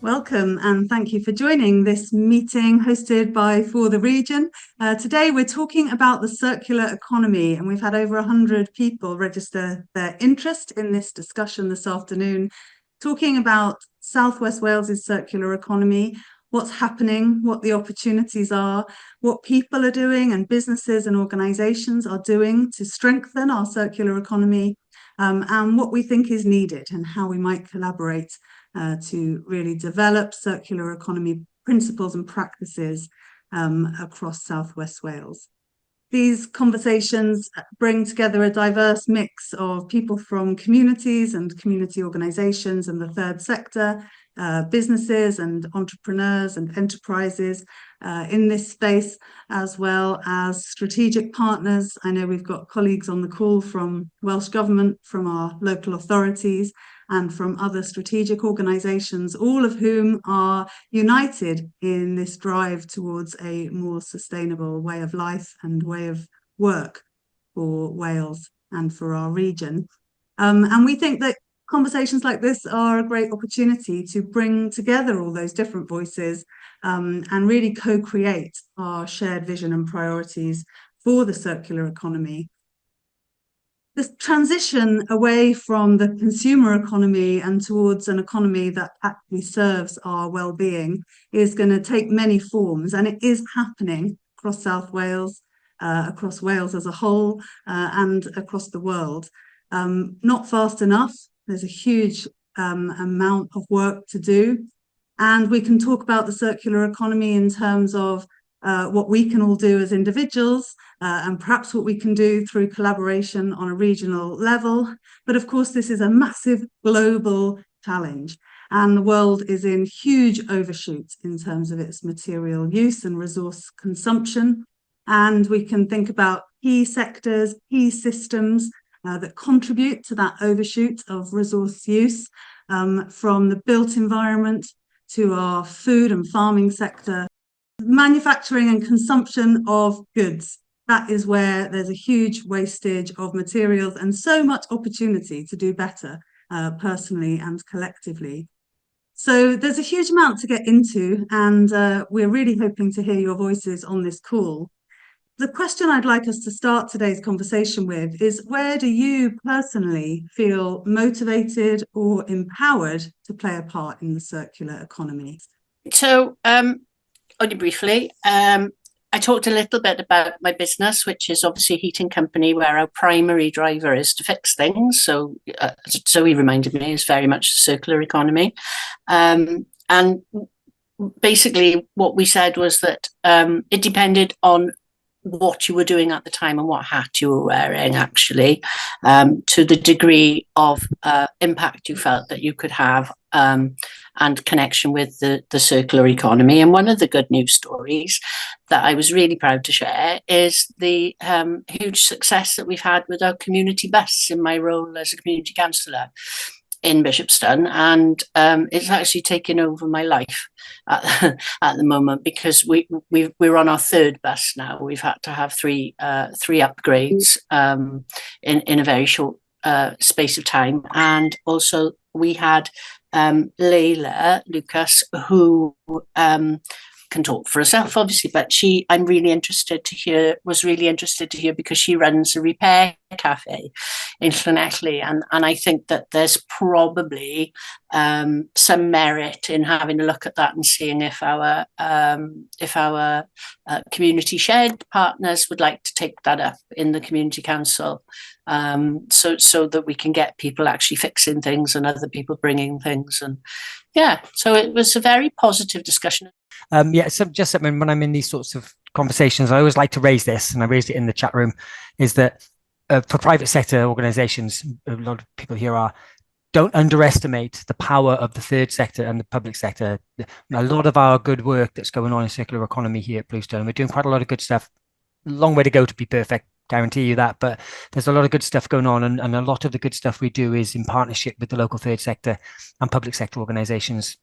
Welcome and thank you for joining this meeting hosted by For the Region. Today we're talking about the circular economy, and we've had over 100 people register their interest in this discussion this afternoon, talking about South West Wales's circular economy, what's happening, what the opportunities are, what people are doing and businesses and organisations are doing to strengthen our circular economy, and what we think is needed and how we might collaborate to really develop circular economy principles and practices across South West Wales. These conversations bring together a diverse mix of people from communities and community organisations and the third sector, businesses and entrepreneurs and enterprises in this space, as well as strategic partners. I know we've got colleagues on the call from Welsh Government, from our local authorities, and from other strategic organisations, all of whom are united in this drive towards a more sustainable way of life and way of work for Wales and for our region. And we think that conversations like this are a great opportunity to bring together all those different voices and really co-create our shared vision and priorities for the circular economy. This transition away from the consumer economy and towards an economy that actually serves our well-being is going to take many forms, and it is happening across South Wales, across Wales as a whole, and across the world. Not fast enough. There's a huge amount of work to do, and we can talk about the circular economy in terms of what we can all do as individuals, and perhaps what we can do through collaboration on a regional level. But of course, this is a massive global challenge, and the world is in huge overshoot in terms of its material use and resource consumption. And we can think about key sectors, key systems that contribute to that overshoot of resource use, from the built environment to our food and farming sector, manufacturing and consumption of goods. That is where there's a huge wastage of materials and so much opportunity to do better personally and collectively. So there's a huge amount to get into, and we're really hoping to hear your voices on this call. The question I'd like us to start today's conversation with is, where do you personally feel motivated or empowered to play a part in the circular economy? So, only briefly, I talked a little bit about my business, which is obviously a heating company where our primary driver is to fix things. So he reminded me, it's very much the circular economy. And basically what we said was that it depended on what you were doing at the time and what hat you were wearing, actually, to the degree of impact you felt that you could have and connection with the circular economy. And one of the good news stories that I was really proud to share is the huge success that we've had with our community bus in my role as a community councillor in Bishopston, and it's actually taken over my life at the moment, because we're on our third bus now. We've had to have three upgrades in a very short space of time, and also we had Layla Lucas, who can talk for herself, obviously, but was really interested to hear because she runs a repair cafe in Llanelli, and I think that there's probably some merit in having a look at that and seeing if our community shed partners would like to take that up in the community council, so that we can get people actually fixing things and other people bringing things. And so it was a very positive discussion. So just when I'm in these sorts of conversations, I always like to raise this, and I raised it in the chat room, is that for private sector organizations, a lot of people here don't underestimate the power of the third sector and the public sector. A lot of our good work that's going on in circular economy here at Bluestone, we're doing quite a lot of good stuff. Long way to go to be perfect, guarantee you that, but there's a lot of good stuff going on, and a lot of the good stuff we do is in partnership with the local third sector and public sector organizations,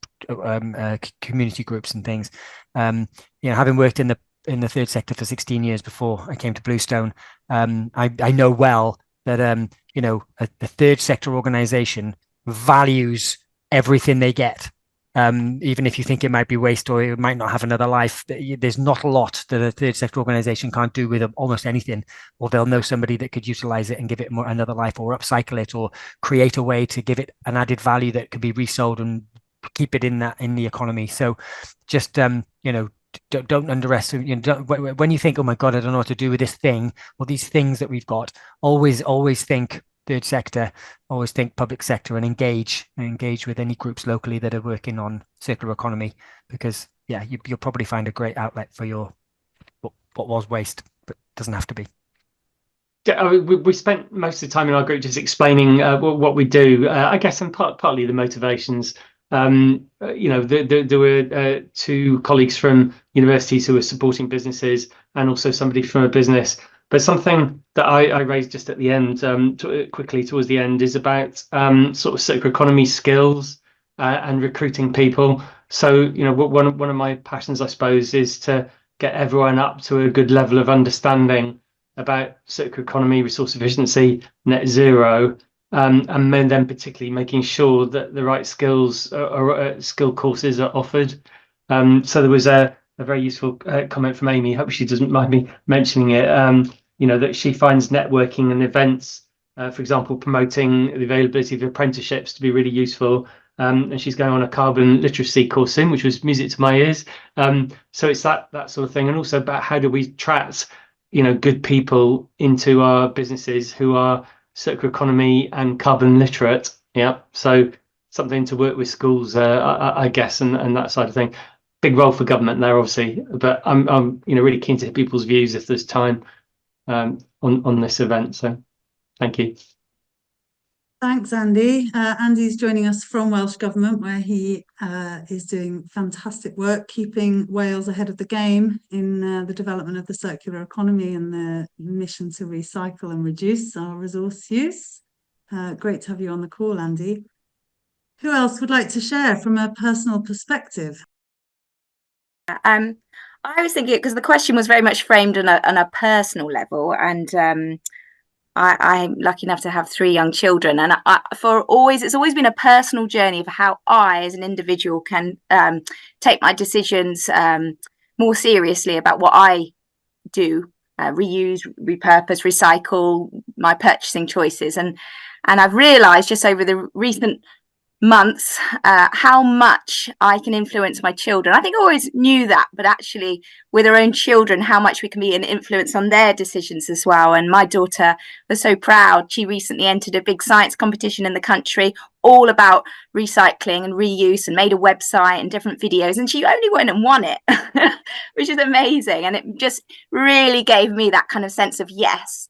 community groups and things. Having worked in the third sector for 16 years before I came to Bluestone, I know well that a third sector organization values everything they get Even if you think it might be waste or it might not have another life, there's not a lot that a third sector organization can't do with almost anything, or they'll know somebody that could utilize it and give it another life, or upcycle it, or create a way to give it an added value that could be resold and keep it in the economy. So just don't underestimate, when you think, oh my God, I don't know what to do with this thing, or these things that we've got, always think third sector, always think public sector, and engage with any groups locally that are working on circular economy, because you'll probably find a great outlet for your what was waste, but doesn't have to be. Yeah, we spent most of the time in our group just explaining what we do, I guess, and partly the motivations. There were two colleagues from universities who were supporting businesses, and also somebody from a business. But something that I raised just at the end, quickly towards the end, is about sort of circular economy skills and recruiting people. So, one of my passions, I suppose, is to get everyone up to a good level of understanding about circular economy, resource efficiency, net zero, and then particularly making sure that the right skills or skill courses are offered. So there was a very useful comment from Amy. Hope she doesn't mind me mentioning it. That she finds networking and events, for example, promoting the availability of apprenticeships, to be really useful. And she's going on a carbon literacy course soon, which was music to my ears. So it's that sort of thing, and also about how do we attract, good people into our businesses who are circular economy and carbon literate. Yeah, so something to work with schools, I guess, and that side of thing. Big role for government there, obviously, but I'm really keen to hear people's views if there's time on this event. So thank you. Thanks, Andy. Andy's joining us from Welsh Government, where he is doing fantastic work keeping Wales ahead of the game in the development of the circular economy and the mission to recycle and reduce our resource use. Great to have you on the call, Andy. Who else would like to share from a personal perspective? I was thinking, because the question was very much framed on a personal level, and I'm lucky enough to have 3 young children, and it's always been a personal journey of how I, as an individual, can take my decisions more seriously about what I do, reuse, repurpose, recycle, my purchasing choices, and I've realised just over the recent months how much I can influence my children. I think I always knew that, but actually with our own children, how much we can be an influence on their decisions as well. And my daughter was so proud. She recently entered a big science competition in the country all about recycling and reuse, and made a website and different videos, and she only went and won it which is amazing. And it just really gave me that kind of sense of, yes,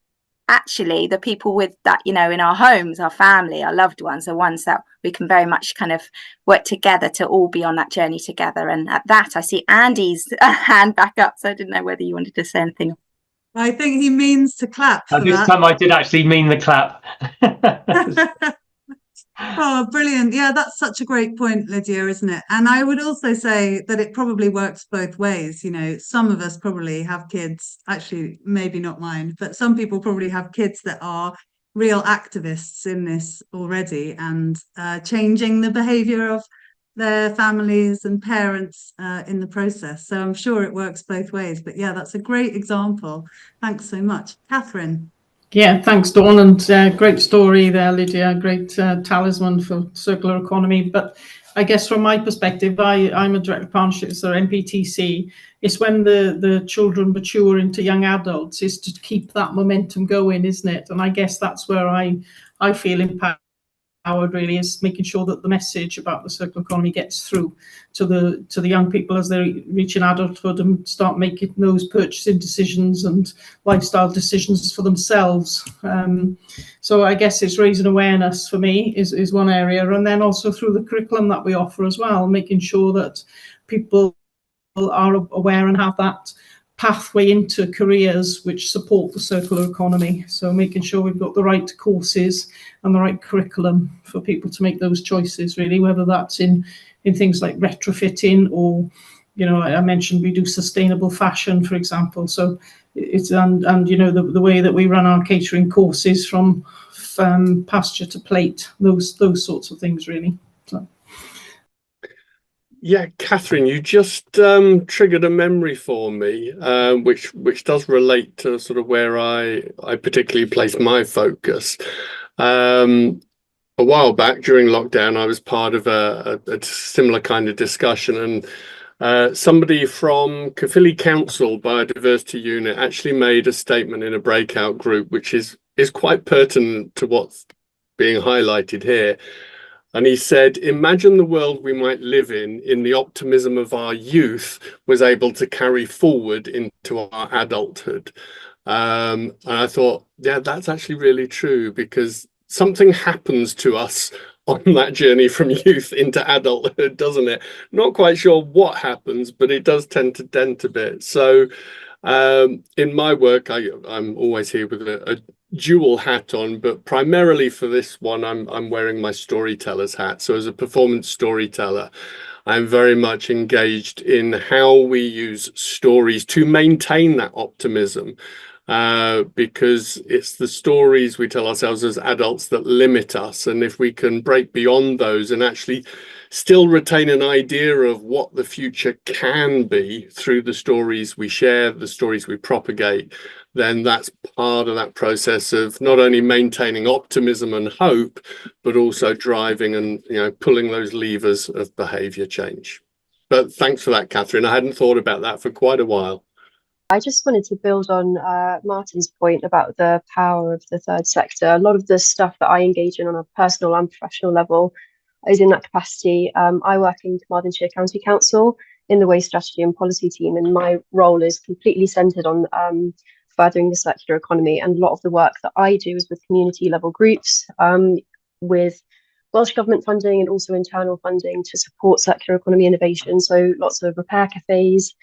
actually the people with that, in our homes, our family, our loved ones, are ones that we can very much kind of work together to all be on that journey together. And at that, I see Andy's hand back up, so I didn't know whether you wanted to say anything. I think he means to clap for this that. time I did actually mean the clap. Oh, brilliant. Yeah, that's such a great point, Lydia, isn't it? And I would also say that it probably works both ways. Some of us probably have kids, actually, maybe not mine, but some people probably have kids that are real activists in this already, and changing the behaviour of their families and parents in the process. So I'm sure it works both ways. But yeah, that's a great example. Thanks so much. Catherine. Yeah, thanks, Dawn, and great story there, Lydia. Great talisman for circular economy. But I guess from my perspective, I'm a director of partnerships or MPTC. It's when the children mature into young adults is to keep that momentum going, isn't it? And I guess that's where I feel empowered, really, is making sure that the message about the circular economy gets through to the young people as they reach an adulthood and start making those purchasing decisions and lifestyle decisions for themselves. So I guess it's raising awareness for me is one area, and then also through the curriculum that we offer as well, making sure that people are aware and have that pathway into careers which support the circular economy. So making sure we've got the right courses and the right curriculum for people to make those choices, really, whether that's in things like retrofitting, or I mentioned we do sustainable fashion, for example. So it's and the way that we run our catering courses, from pasture to plate, those sorts of things, really. So. Yeah, Catherine, you just triggered a memory for me, which does relate to sort of where I particularly place my focus. A while back during lockdown, I was part of a similar kind of discussion, and somebody from Caerphilly Council Biodiversity Unit actually made a statement in a breakout group, which is quite pertinent to what's being highlighted here. And he said, imagine the world we might live in the optimism of our youth was able to carry forward into our adulthood. And I thought, yeah, that's actually really true, because something happens to us on that journey from youth into adulthood, doesn't it? Not quite sure what happens, but it does tend to dent a bit. So in my work, I'm always here with a dual hat on, but primarily for this one, I'm wearing my storyteller's hat. So as a performance storyteller, I'm very much engaged in how we use stories to maintain that optimism, because it's the stories we tell ourselves as adults that limit us. And if we can break beyond those and actually still retain an idea of what the future can be through the stories we share, the stories we propagate, then that's part of that process of not only maintaining optimism and hope, but also driving and, you know, pulling those levers of behavior change. But thanks for that, Catherine. I hadn't thought about that for quite a while. I just wanted to build on Martin's point about the power of the third sector. A lot of the stuff that I engage in on a personal and professional level is in that capacity. I work in Carmarthenshire County Council in the Waste Strategy and Policy team, and my role is completely centred on furthering the circular economy. And a lot of the work that I do is with community level groups, with Welsh Government funding and also internal funding to support circular economy innovation. So lots of repair cafes,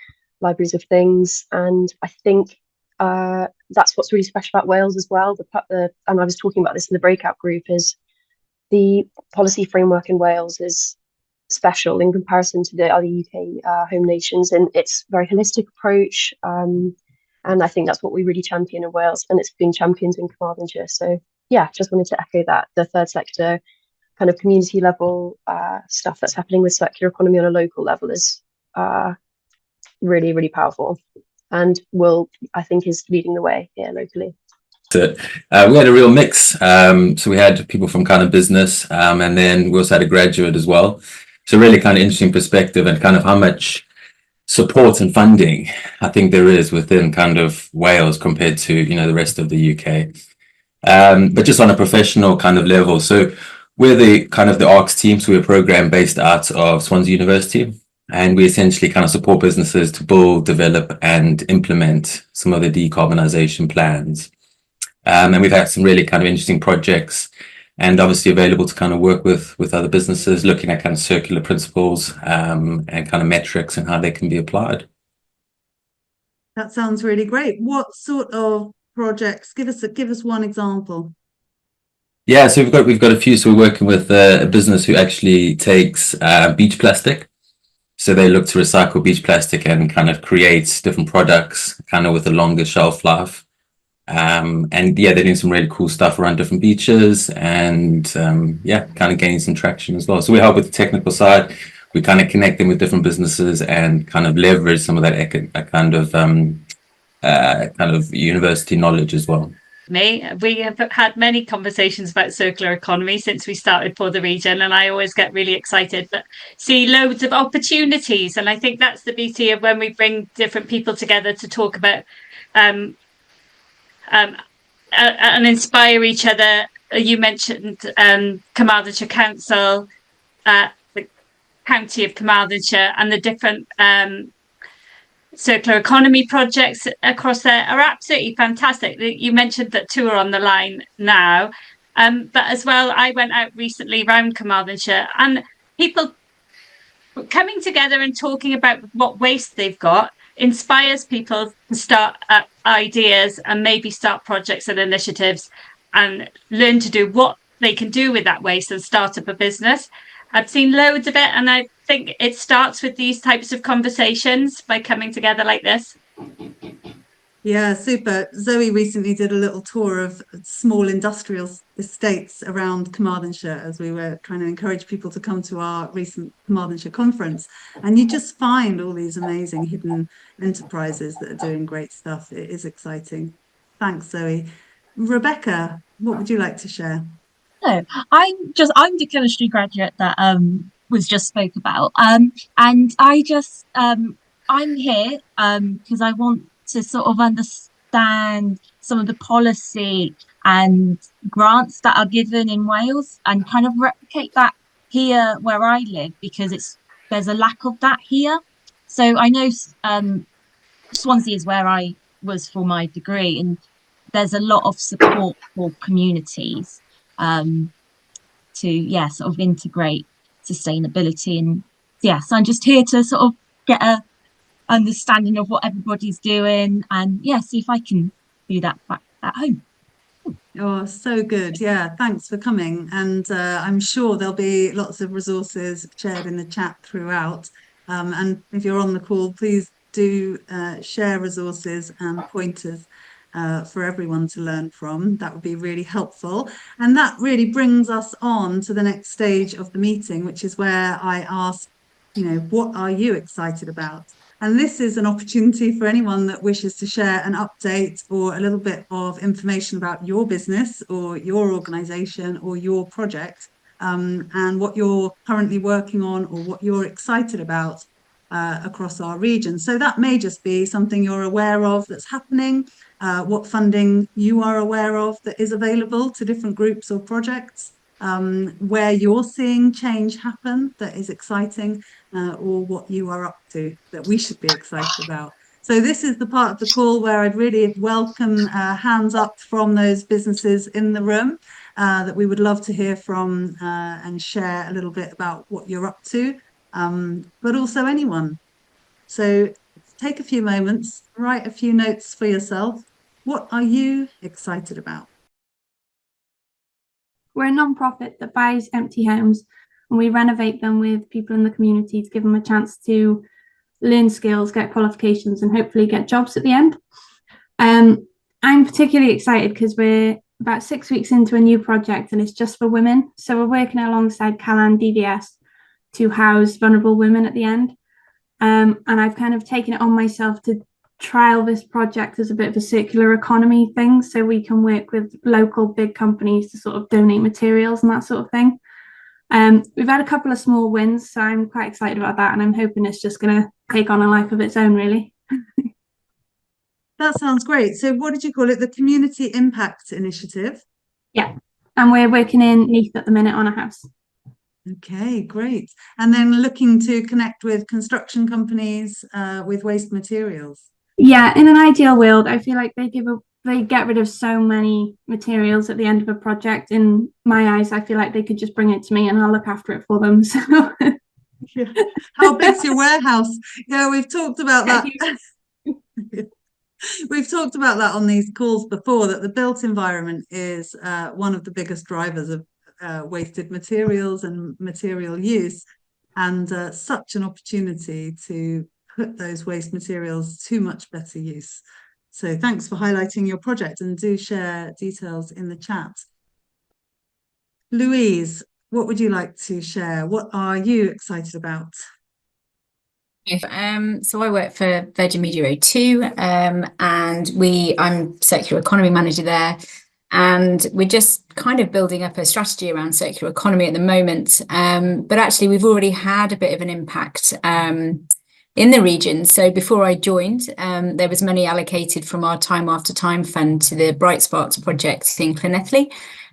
libraries of things. And I think that's what's really special about Wales as well. And I was talking about this in the breakout group, is the policy framework in Wales is special in comparison to the other UK home nations, and it's a very holistic approach. And I think that's what we really champion in Wales, and it's been championed in Carmarthenshire. So yeah, just wanted to echo that. The third sector kind of community level stuff that's happening with circular economy on a local level is really, really powerful, and I think is leading the way here locally. We had a real mix. So we had people from kind of business, and then we also had a graduate as well. So really kind of interesting perspective and kind of how much support and funding I think there is within kind of Wales compared to, you know, the rest of the UK. But just on a professional kind of level. So we're the kind of the ARCS team. So we're a program based out of Swansea University. And we essentially kind of support businesses to build, develop and implement some of the decarbonisation plans. And we've had some really kind of interesting projects, and obviously available to kind of work with other businesses, looking at kind of circular principles and kind of metrics and how they can be applied. That sounds really great. What sort of projects? Give us one example. Yeah, so we've got a few. So we're working with a business who actually takes beach plastic. So they look to recycle beach plastic and kind of create different products kind of with a longer shelf life. And yeah, they're doing some really cool stuff around different beaches, and yeah, kind of gaining some traction as well. So we help with the technical side. We kind of connect them with different businesses and kind of leverage some of that kind of university knowledge as well. We have had many conversations about circular economy since we started For the Region, and I always get really excited, but see loads of opportunities. And I think that's the beauty of when we bring different people together to talk about and inspire each other. You mentioned Carmarthenshire Council, the County of Carmarthenshire, and the different circular economy projects across there are absolutely fantastic. You mentioned that two are on the line now, but as well, I went out recently around Carmarthenshire, and people coming together and talking about what waste they've got inspires people to start ideas and maybe start projects and initiatives and learn to do what they can do with that waste and start up a business. I've seen loads of it, and I think it starts with these types of conversations by coming together like this. Yeah, super. Zoe recently did a little tour of small industrial estates around Carmarthenshire as we were trying to encourage people to come to our recent Carmarthenshire conference. And you just find all these amazing hidden enterprises that are doing great stuff. It is exciting. Thanks, Zoe. Rebecca, what would you like to share? No, I'm the chemistry graduate that was just spoke about. And I'm here because I want to sort of understand some of the policy and grants that are given in Wales and kind of replicate that here where I live, because there's a lack of that here. So I know Swansea is where I was for my degree, and there's a lot of support for communities to sort of integrate sustainability. And so I'm just here to sort of get a understanding of what everybody's doing and see if I can do that back at home. Oh, so good. Yeah, thanks for coming. And I'm sure there'll be lots of resources shared in the chat throughout. And if you're on the call, please do share resources and pointers for everyone to learn from. That would be really helpful. And that really brings us on to the next stage of the meeting, which is where I ask, what are you excited about? And this is an opportunity for anyone that wishes to share an update or a little bit of information about your business or your organisation or your project, and what you're currently working on or what you're excited about across our region. So that may just be something you're aware of that's happening, what funding you are aware of that is available to different groups or projects, where you're seeing change happen that is exciting, or what you are up to that we should be excited about. So this is the part of the call where I'd really welcome hands up from those businesses in the room that we would love to hear from and share a little bit about what you're up to, but also anyone. So take a few moments, write a few notes for yourself. What are you excited about? We're a non-profit that buys empty homes and we renovate them with people in the community to give them a chance to learn skills, get qualifications, and hopefully get jobs at the end. I'm particularly excited because we're about 6 weeks into a new project and it's just for women. So we're working alongside Callan DVS to house vulnerable women at the end. And I've kind of taken it on myself to trial this project as a bit of a circular economy thing, so we can work with local big companies to sort of donate materials and that sort of thing. We've had a couple of small wins, so I'm quite excited about that, and I'm hoping it's just going to take on a life of its own, really. That sounds great. So what did you call it? The Community Impact Initiative? Yeah, and we're working in Neath at the minute on a house. Okay, great. And then looking to connect with construction companies with waste materials. Yeah, in an ideal world, I feel like they get rid of so many materials at the end of a project. In my eyes, I feel like they could just bring it to me and I'll look after it for them. So yeah. How big's your warehouse? Yeah, we've talked about that. We've talked about that on these calls before, that the built environment is one of the biggest drivers of wasted materials and material use, and such an opportunity to put those waste materials to much better use. So thanks for highlighting your project, and do share details in the chat. Louise, what would you like to share? What are you excited about? So I work for Virgin Media O2, and I'm circular economy manager there. And we're just kind of building up a strategy around circular economy at the moment. But actually, we've already had a bit of an impact in the region. So before I joined, there was money allocated from our Time After Time fund to the Bright Sparks project in Llanelli.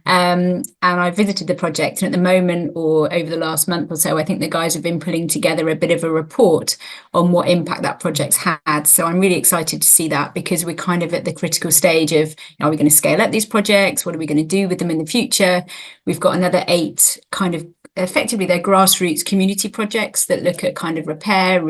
And I visited the project, and at the moment, or over the last month or so, I think the guys have been putting together a bit of a report on what impact that project's had. So I'm really excited to see that, because we're kind of at the critical stage of, are we going to scale up these projects? What are we going to do with them in the future? We've got another 8 kind of, effectively they're grassroots community projects that look at kind of repair,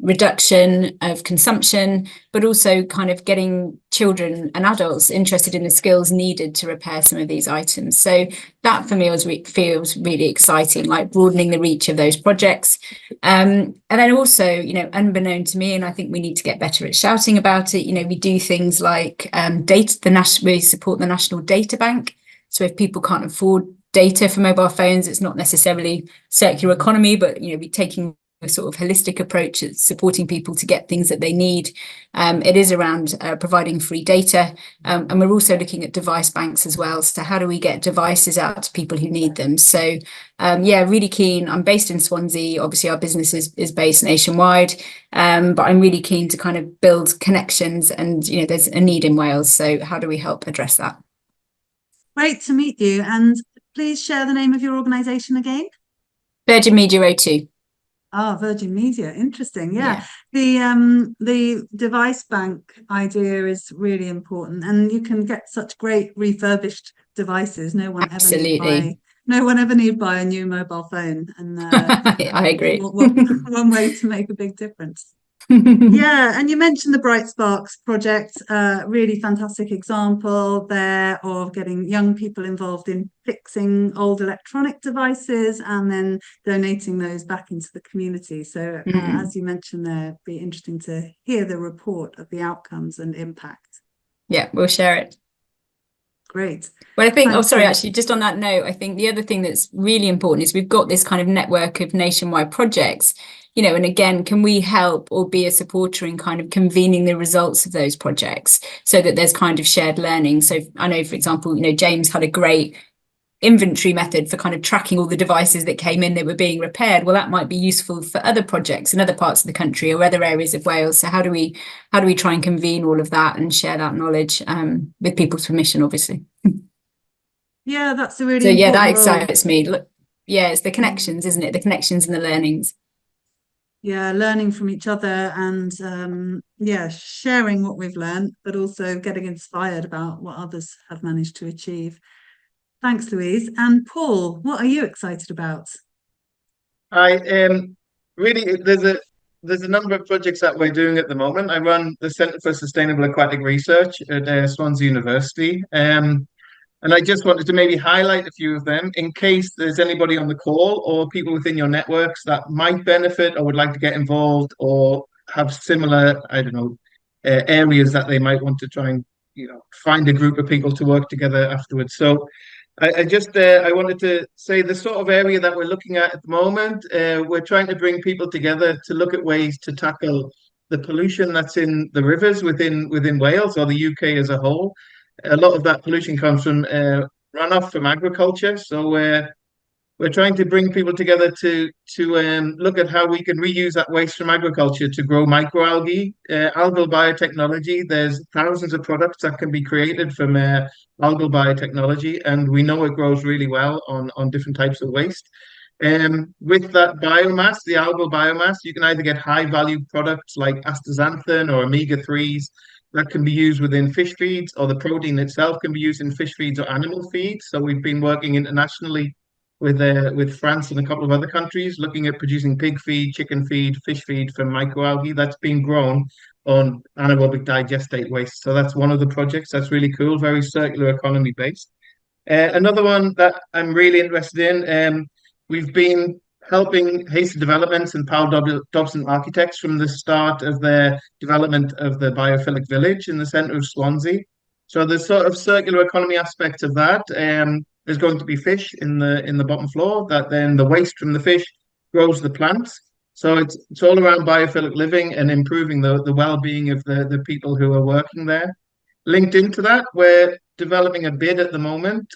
reduction of consumption, but also kind of getting children and adults interested in the skills needed to repair some of these items. So that for me feels really exciting, like broadening the reach of those projects. And then also, you know, unbeknown to me, and I think we need to get better at shouting about it, you know, we do things like we support the National Data Bank. So if people can't afford data for mobile phones, it's not necessarily circular economy, but, you know, we're taking a sort of holistic approach at supporting people to get things that they need. It is around providing free data, and we're also looking at device banks as well. So how do we get devices out to people who need them? So yeah, really keen. I'm based in Swansea. Obviously our business is based nationwide, but I'm really keen to kind of build connections, and, you know, there's a need in Wales. So how do we help address that? Great to meet you, and please share the name of your organisation again. Virgin Media O2. Ah, Virgin Media, interesting. Yeah. The device bank idea is really important, and you can get such great refurbished devices. No one ever need buy a new mobile phone, and I agree. One way to make a big difference. Yeah, and you mentioned the Bright Sparks project, really fantastic example there of getting young people involved in fixing old electronic devices and then donating those back into the community. So as you mentioned there, it'd be interesting to hear the report of the outcomes and impact. Yeah, we'll share it. Great. Well, I think, actually, just on that note, I think the other thing that's really important is we've got this kind of network of nationwide projects, you know, and again, can we help or be a supporter in kind of convening the results of those projects so that there's kind of shared learning? So I know, for example, you know, James had a great inventory method for kind of tracking all the devices that came in that were being repaired. Well, that might be useful for other projects in other parts of the country or other areas of Wales. So how do we try and convene all of that and share that knowledge with people's permission, obviously? Yeah, that's a really so yeah, that important excites me. Look, yeah, it's the connections, isn't it? The connections and the learnings. Yeah, learning from each other and sharing what we've learned, but also getting inspired about what others have managed to achieve. Thanks, Louise. And Paul, what are you excited about? Really, there's a number of projects that we're doing at the moment. I run the Centre for Sustainable Aquatic Research at Swansea University. And I just wanted to maybe highlight a few of them in case there's anybody on the call or people within your networks that might benefit or would like to get involved or have similar, I don't know, areas that they might want to try and, you know, find a group of people to work together afterwards. So I wanted to say the sort of area that we're looking at the moment, we're trying to bring people together to look at ways to tackle the pollution that's in the rivers within Wales or the UK as a whole. A lot of that pollution comes from runoff from agriculture. So we're trying to bring people together to look at how we can reuse that waste from agriculture to grow microalgae, algal biotechnology. There's thousands of products that can be created from algal biotechnology, and we know it grows really well on different types of waste. With that biomass, the algal biomass, you can either get high value products like astaxanthin or omega-3s that can be used within fish feeds, or the protein itself can be used in fish feeds or animal feeds. So we've been working internationally with France and a couple of other countries, looking at producing pig feed, chicken feed, fish feed from microalgae that's being grown on anaerobic digestate waste. So that's one of the projects that's really cool, very circular economy based. Another one that I'm really interested in, we've been helping Hasted Developments and Powell Dobson Architects from the start of their development of the biophilic village in the centre of Swansea. So the sort of circular economy aspect of that, there's going to be fish in the bottom floor, that then the waste from the fish grows the plants. So it's all around biophilic living and improving the well-being of the people who are working there. Linked into that, we're developing a bid at the moment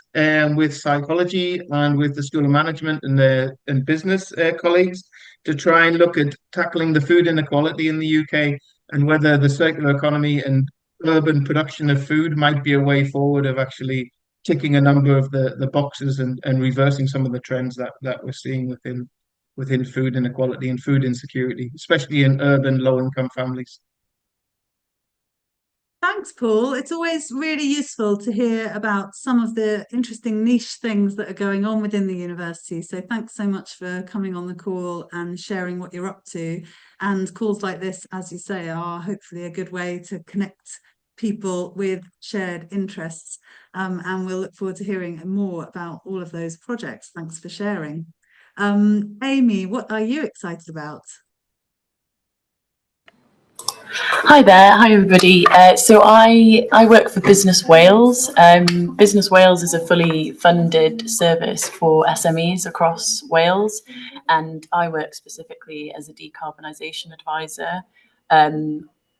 with psychology and with the School of Management and business colleagues to try and look at tackling the food inequality in the UK and whether the circular economy and urban production of food might be a way forward of actually ticking a number of the boxes and reversing some of the trends that we're seeing within food inequality and food insecurity, especially in urban low-income families. Thanks, Paul. It's always really useful to hear about some of the interesting niche things that are going on within the university. So thanks so much for coming on the call and sharing what you're up to. And calls like this, as you say, are hopefully a good way to connect people with shared interests. And we'll look forward to hearing more about all of those projects. Thanks for sharing. Amy, what are you excited about? Hi there, hi everybody. So I work for Business Wales. Business Wales is a fully funded service for SMEs across Wales, and I work specifically as a decarbonisation advisor.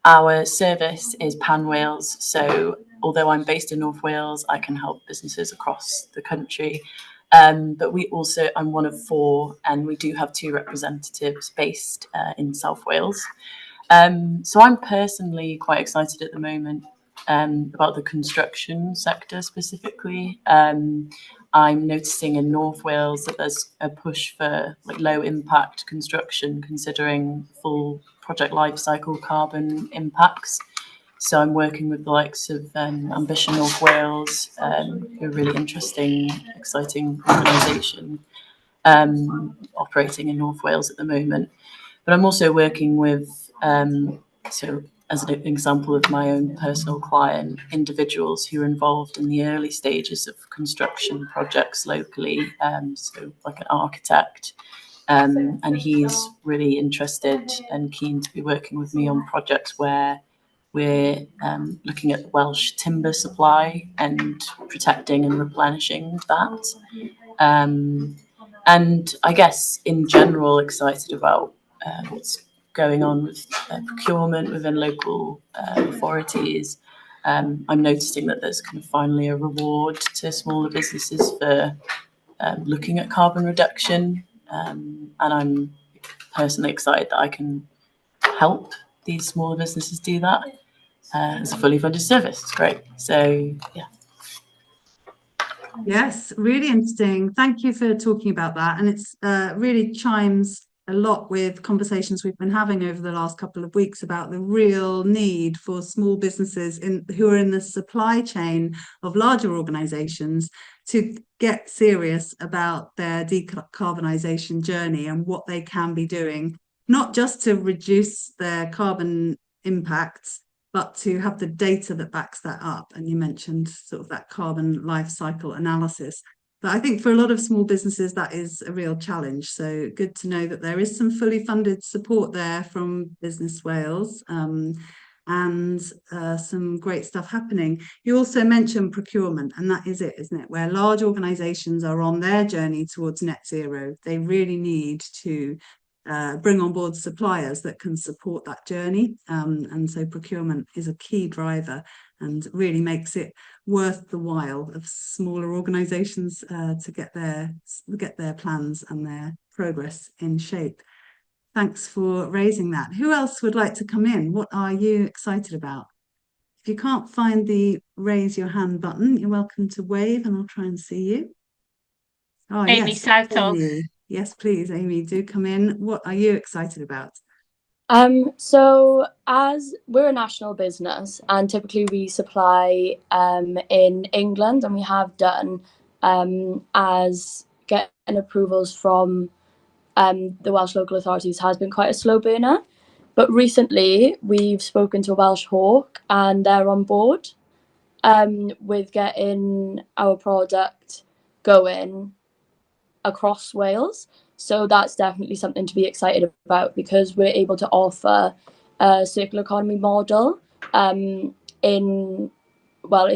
Our service is Pan Wales, so although I'm based in North Wales, I can help businesses across the country. But I'm one of 4, and we do have 2 representatives based in South Wales. So I'm personally quite excited at the moment about the construction sector specifically. I'm noticing in North Wales that there's a push for like low impact construction, considering full project life cycle carbon impacts. So I'm working with the likes of Ambition North Wales, who are a really interesting, exciting organisation operating in North Wales at the moment. But I'm also working with, so as an example of my own personal client, individuals who are involved in the early stages of construction projects locally, so like an architect, and he's really interested and keen to be working with me on projects where we're looking at the Welsh timber supply and protecting and replenishing that. And I guess in general excited about what's going on with procurement within local authorities. I'm noticing that there's kind of finally a reward to smaller businesses for looking at carbon reduction, and I'm personally excited that I can help these smaller businesses do that as a fully funded service. It's great. So yeah. Yes, really interesting. Thank you for talking about that. And it's really chimes a lot with conversations we've been having over the last couple of weeks about the real need for small businesses who are in the supply chain of larger organizations to get serious about their decarbonisation journey and what they can be doing, not just to reduce their carbon impacts, but to have the data that backs that up. And you mentioned sort of that carbon life cycle analysis. But I think for a lot of small businesses, that is a real challenge. So good to know that there is some fully funded support there from Business Wales, and some great stuff happening. You also mentioned procurement, and that is it, isn't it? Where large organizations are on their journey towards net zero, they really need to bring on board suppliers that can support that journey. And so procurement is a key driver and really makes it worth the while of smaller organizations to get their plans and their progress in shape. Thanks for raising that. Who else would like to come in? What are you excited about? If you can't find the raise your hand button, you're welcome to wave and I'll try and see you. Oh, Amy yes, Southall. Amy. Yes, please, Amy, do come in. What are you excited about? So as we're a national business and typically we supply in England, and we have done, as getting approvals from the Welsh local authorities has been quite a slow burner. But recently we've spoken to Welsh Hawk and they're on board with getting our product going across Wales. So that's definitely something to be excited about, because we're able to offer a circular economy model in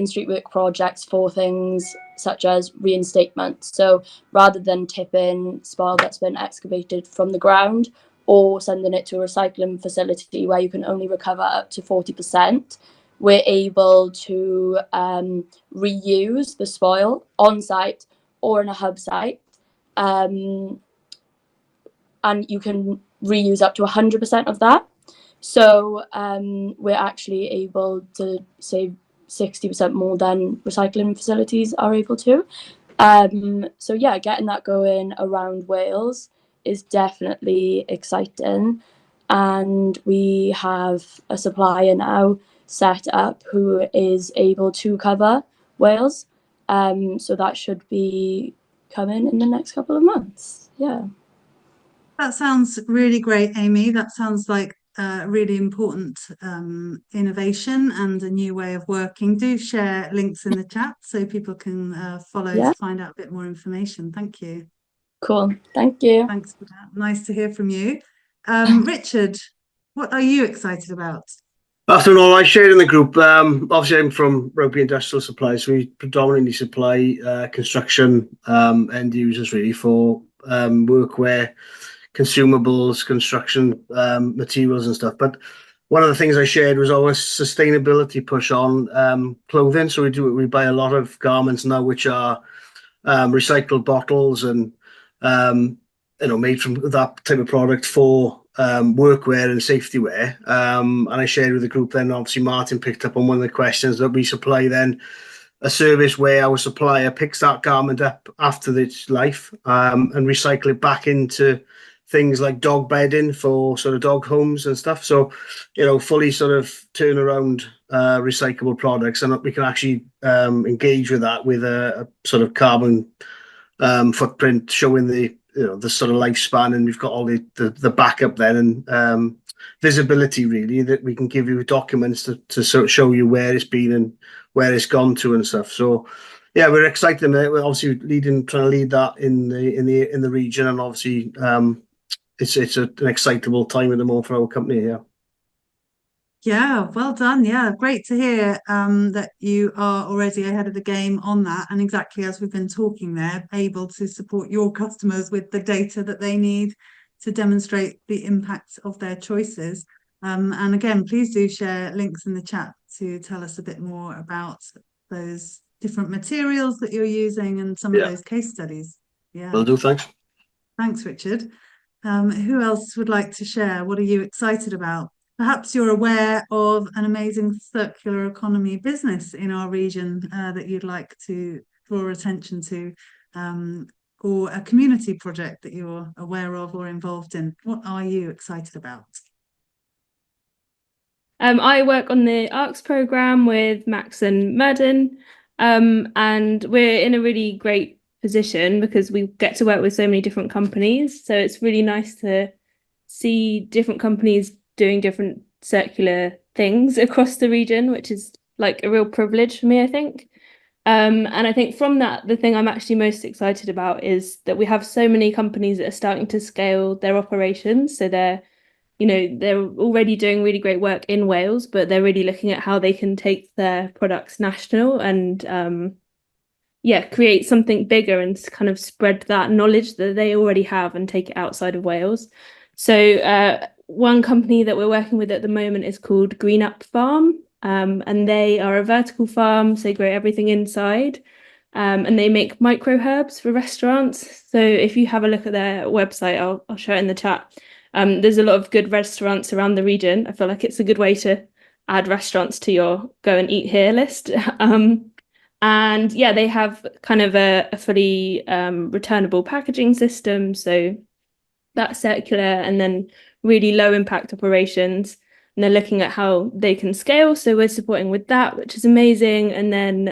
street work projects for things such as reinstatement. So rather than tipping spoil that's been excavated from the ground or sending it to a recycling facility where you can only recover up to 40%, we're able to reuse the spoil on site or in a hub site. And you can reuse up to 100% of that. So we're actually able to save 60% more than recycling facilities are able to. So yeah, getting that going around Wales is definitely exciting. And we have a supplier now set up who is able to cover Wales. So that should be coming in the next couple of months. Yeah. That sounds really great, Amy. That sounds like really important innovation and a new way of working. Do share links in the chat so people can follow to find out a bit more information. Thank you. Cool. Thank you. Thanks for that. Nice to hear from you. Richard, what are you excited about? Afternoon all, I shared in the group. Obviously, I'm from Ropey Industrial Supplies. We predominantly supply construction end users really for workwear, consumables, construction materials and stuff. But one of the things I shared was our sustainability push on clothing. So we buy a lot of garments now which are recycled bottles and made from that type of product for workwear and safety wear. And I shared with the group then, obviously Martin picked up on one of the questions that we supply then a service where our supplier picks that garment up after its life and recycle it back into things like dog bedding for sort of dog homes and stuff. So, fully sort of turn around recyclable products, and we can actually engage with that with a sort of carbon footprint showing the sort of lifespan, and we've got all the backup then and visibility really that we can give you documents to sort of show you where it's been and where it's gone to and stuff. So yeah, we're excited. We're obviously trying to lead that in the region, and obviously it's an excitable time at the moment for our company here. Yeah, well done. Yeah, great to hear that you are already ahead of the game on that, and exactly as we've been talking there, able to support your customers with the data that they need to demonstrate the impact of their choices. And again, please do share links in the chat to tell us a bit more about those different materials that you're using and some of those case studies. Yeah. Will do, thanks. Thanks, Richard. Who else would like to share? What are you excited about? Perhaps you're aware of an amazing circular economy business in our region that you'd like to draw attention to, or a community project that you're aware of or involved in. What are you excited about? I work on the ARCS programme with Max and Merden, and we're in a really great position because we get to work with so many different companies. So it's really nice to see different companies doing different circular things across the region, which is like a real privilege for me, I think. And I think from that, the thing I'm actually most excited about is that we have so many companies that are starting to scale their operations. So they're already doing really great work in Wales, but they're really looking at how they can take their products national and create something bigger and kind of spread that knowledge that they already have and take it outside of Wales. So one company that we're working with at the moment is called Green Up Farm, and they are a vertical farm, so they grow everything inside, and they make micro herbs for restaurants. So if you have a look at their website, I'll show it in the chat. There's a lot of good restaurants around the region. I feel like it's a good way to add restaurants to your go and eat here list. And yeah, they have kind of a fully returnable packaging system. So that's circular and then really low impact operations. And they're looking at how they can scale. So we're supporting with that, which is amazing. And then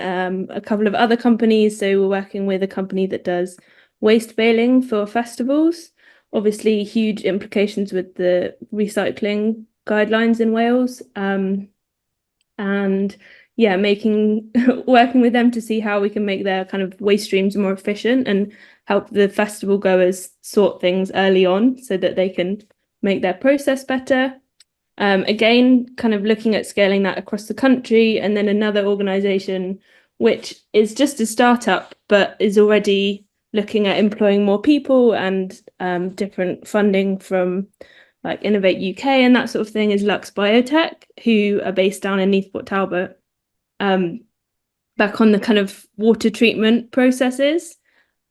a couple of other companies. So we're working with a company that does waste baling for festivals. Obviously, huge implications with the recycling guidelines in Wales. And yeah, working with them to see how we can make their kind of waste streams more efficient and help the festival goers sort things early on so that they can make their process better. Again, kind of looking at scaling that across the country, and then another organisation which is just a startup but is already looking at employing more people and different funding from like Innovate UK and that sort of thing is Lux Biotech, who are based down in Neath Port Talbot, back on the kind of water treatment processes.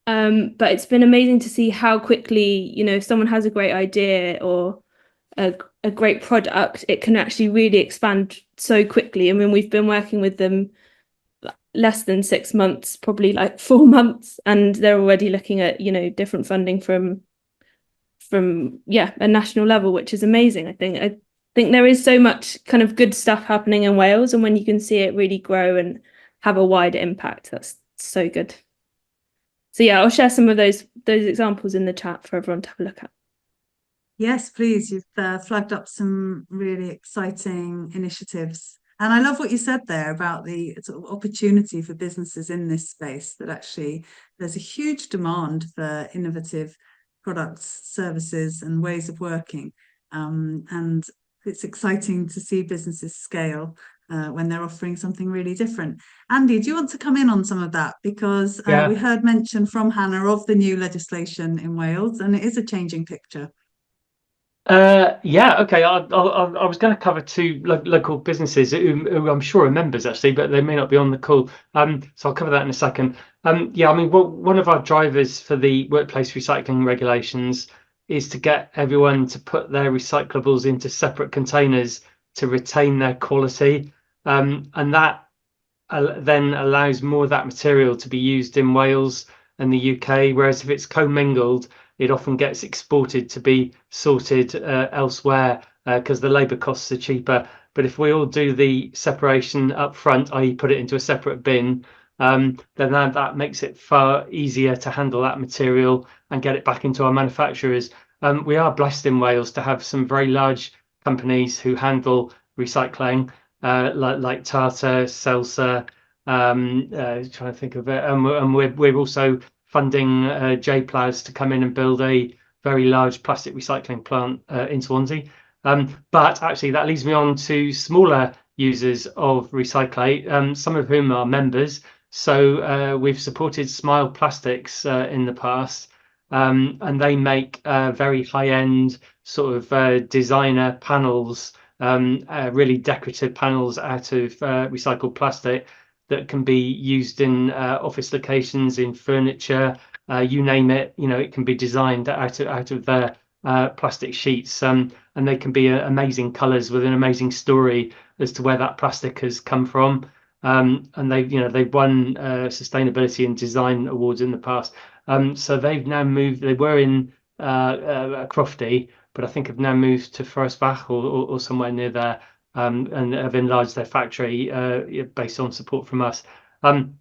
But it's been amazing to see how quickly, if someone has a great idea or a great product, it can actually really expand so quickly. I mean, we've been working with them less than 6 months, probably like 4 months, and they're already looking at, different funding from a national level, which is amazing. I think think there is so much kind of good stuff happening in Wales, and when you can see it really grow and have a wider impact, that's so good. So yeah, I'll share some of those examples in the chat for everyone to have a look at. Yes, please. You've flagged up some really exciting initiatives. And I love what you said there about the sort of opportunity for businesses in this space, that actually there's a huge demand for innovative products, services, and ways of working. And it's exciting to see businesses scale when they're offering something really different. Andy, do you want to come in on some of that? Because we heard mention from Hannah of the new legislation in Wales, and it is a changing picture. Okay. I was going to cover two local businesses who I'm sure are members actually, but they may not be on the call. So I'll cover that in a second. I mean, one of our drivers for the workplace recycling regulations is to get everyone to put their recyclables into separate containers to retain their quality, and that then allows more of that material to be used in Wales and the UK. Whereas if it's commingled, it often gets exported to be sorted elsewhere because the labour costs are cheaper. But if we all do the separation up front, i.e. put it into a separate bin, then that makes it far easier to handle that material and get it back into our manufacturers. We are blessed in Wales to have some very large companies who handle recycling, like Tata, Celsa, trying to think of it. And we're also funding JPLAS to come in and build a very large plastic recycling plant in Swansea. But actually that leads me on to smaller users of Recyclate, some of whom are members. So we've supported Smile Plastics in the past, and they make very high-end sort of designer panels, really decorative panels out of recycled plastic that can be used in office locations, in furniture, you name it. You know, it can be designed out of their plastic sheets, and they can be amazing colours with an amazing story as to where that plastic has come from. And they've won sustainability and design awards in the past. So they've now moved. They were in Crofty, but I think have now moved to Forestbach or somewhere near there. And have enlarged their factory based on support from us. And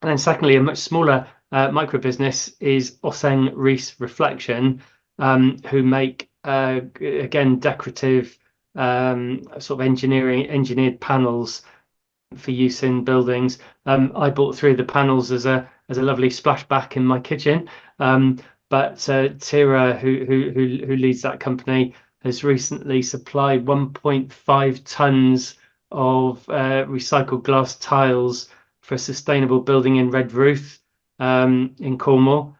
then secondly, a much smaller micro business is Oseng Rees Reflection, who make again decorative sort of engineered panels for use in buildings. I bought 3 of the panels as a lovely splashback in my kitchen. But Tira, who leads that company, has recently supplied 1.5 tons of recycled glass tiles for a sustainable building in Redruth in Cornwall,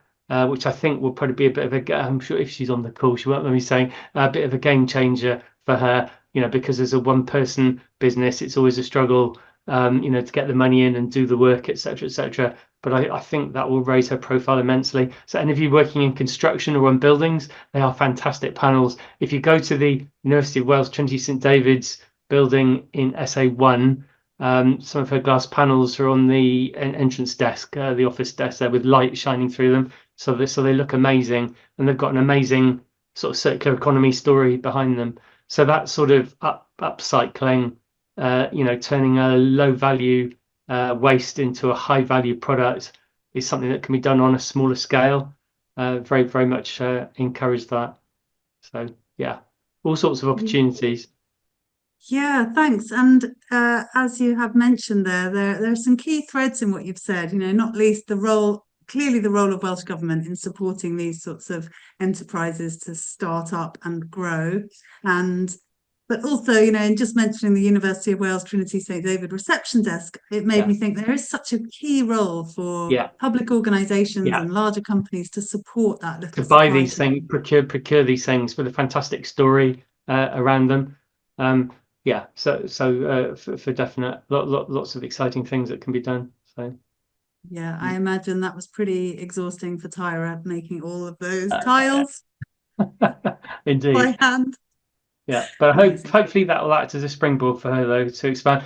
which I think will probably be a bit of a, I'm sure if she's on the call, she won't let me saying, a bit of a game changer for her, because as a one-person business, it's always a struggle, to get the money in and do the work, etc., etc. But I think that will raise her profile immensely. So any of you working in construction or on buildings, they are fantastic panels. If you go to the University of Wales Trinity St David's building in SA1, some of her glass panels are on the entrance desk, the office desk there, with light shining through them. So they look amazing, and they've got an amazing sort of circular economy story behind them. So that sort of upcycling, turning a low value waste into a high value product is something that can be done on a smaller scale. Very, very much encourage that. So yeah, all sorts of opportunities. Yeah, thanks. And as you have mentioned there are some key threads in what you've said, not least the role of Welsh Government in supporting these sorts of enterprises to start up and grow. But also, in just mentioning the University of Wales Trinity St David reception desk, it made me think there is such a key role for public organisations and larger companies to support that little to buy these things, procure these things with a fantastic story around them. So for definite, lots of exciting things that can be done. So. Yeah, I imagine that was pretty exhausting for Tyra, making all of those tiles. Indeed. By hand. Yeah, but hopefully that will act as a springboard for her, though, to expand.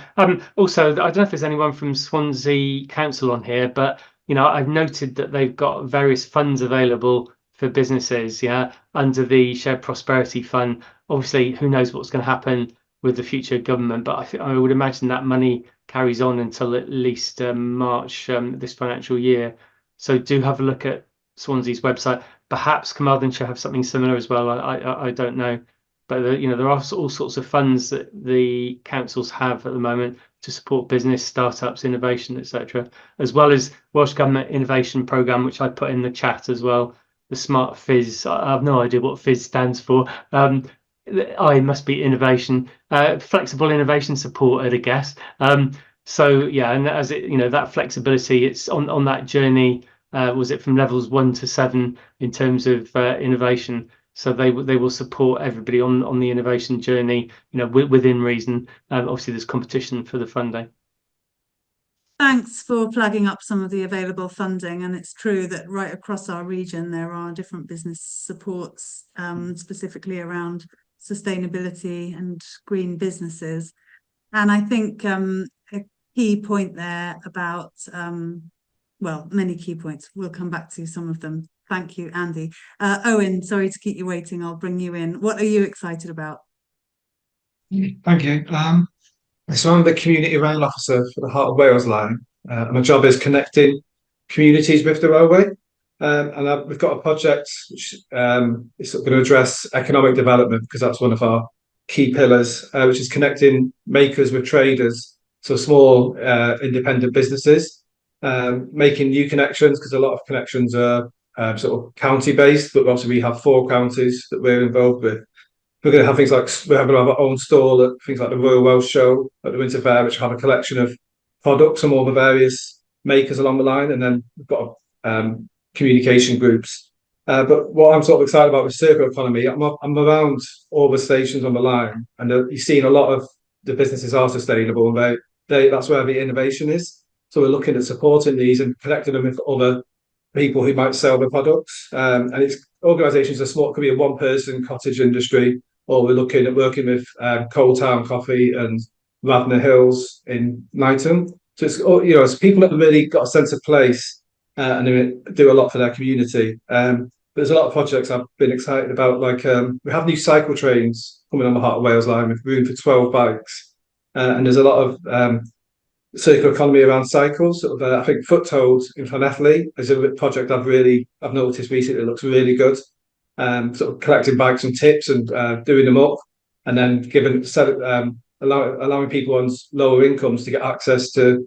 Also, I don't know if there's anyone from Swansea Council on here, but I've noted that they've got various funds available for businesses, yeah, under the Shared Prosperity Fund. Obviously, who knows what's going to happen with the future government, but I would imagine that money carries on until at least March this financial year. So do have a look at Swansea's website. Perhaps Carmarthenshire have something similar as well. I don't know, but there are all sorts of funds that the councils have at the moment to support business, startups, innovation, etc., as well as Welsh Government Innovation Programme, which I put in the chat as well. The Smart Fizz. I have no idea what Fizz stands for. I must be innovation, flexible innovation supported, I guess. So yeah, and as it, that flexibility, it's on that journey. Was it from levels 1 to 7 in terms of innovation? So they will support everybody on the innovation journey, within reason. Obviously, there's competition for the funding. Thanks for flagging up some of the available funding, and it's true that right across our region there are different business supports, specifically around sustainability and green businesses. And I think a key point there about, well, many key points. We'll come back to some of them. Thank you, Andy. Owen, sorry to keep you waiting. I'll bring you in. What are you excited about? Thank you. So I'm the Community Rail Officer for the Heart of Wales line. My job is connecting communities with the railway. And we've got a project which is going to address economic development, because that's one of our key pillars, which is connecting makers with traders, so small independent businesses, making new connections, because a lot of connections are sort of county based, but obviously we have 4 counties that we're involved with. We're going to have things like, we're going to have our own stall at things like the Royal Welsh Show at the Winter Fair, which have a collection of products from all the various makers along the line, and then we've got communication groups. But what I'm sort of excited about with circular economy, I'm around all the stations on the line, and you've seen a lot of the businesses are sustainable, and that's where the innovation is. So we're looking at supporting these and connecting them with other people who might sell the products. And it's organisations are small, it could be a one-person cottage industry, or we're looking at working with Coal Town Coffee and Radnor Hills in Knighton. So it's, it's people that have really got a sense of place and they do a lot for their community. There's a lot of projects I've been excited about, like we have new cycle trains coming on the Heart of Wales line with room for 12 bikes. And there's a lot of circular economy around cycles. Sort of, I think Foothold in Llanelli is a project I've noticed recently. It looks really good. Sort of collecting bikes and tips and doing them up, and then allowing people on lower incomes to get access to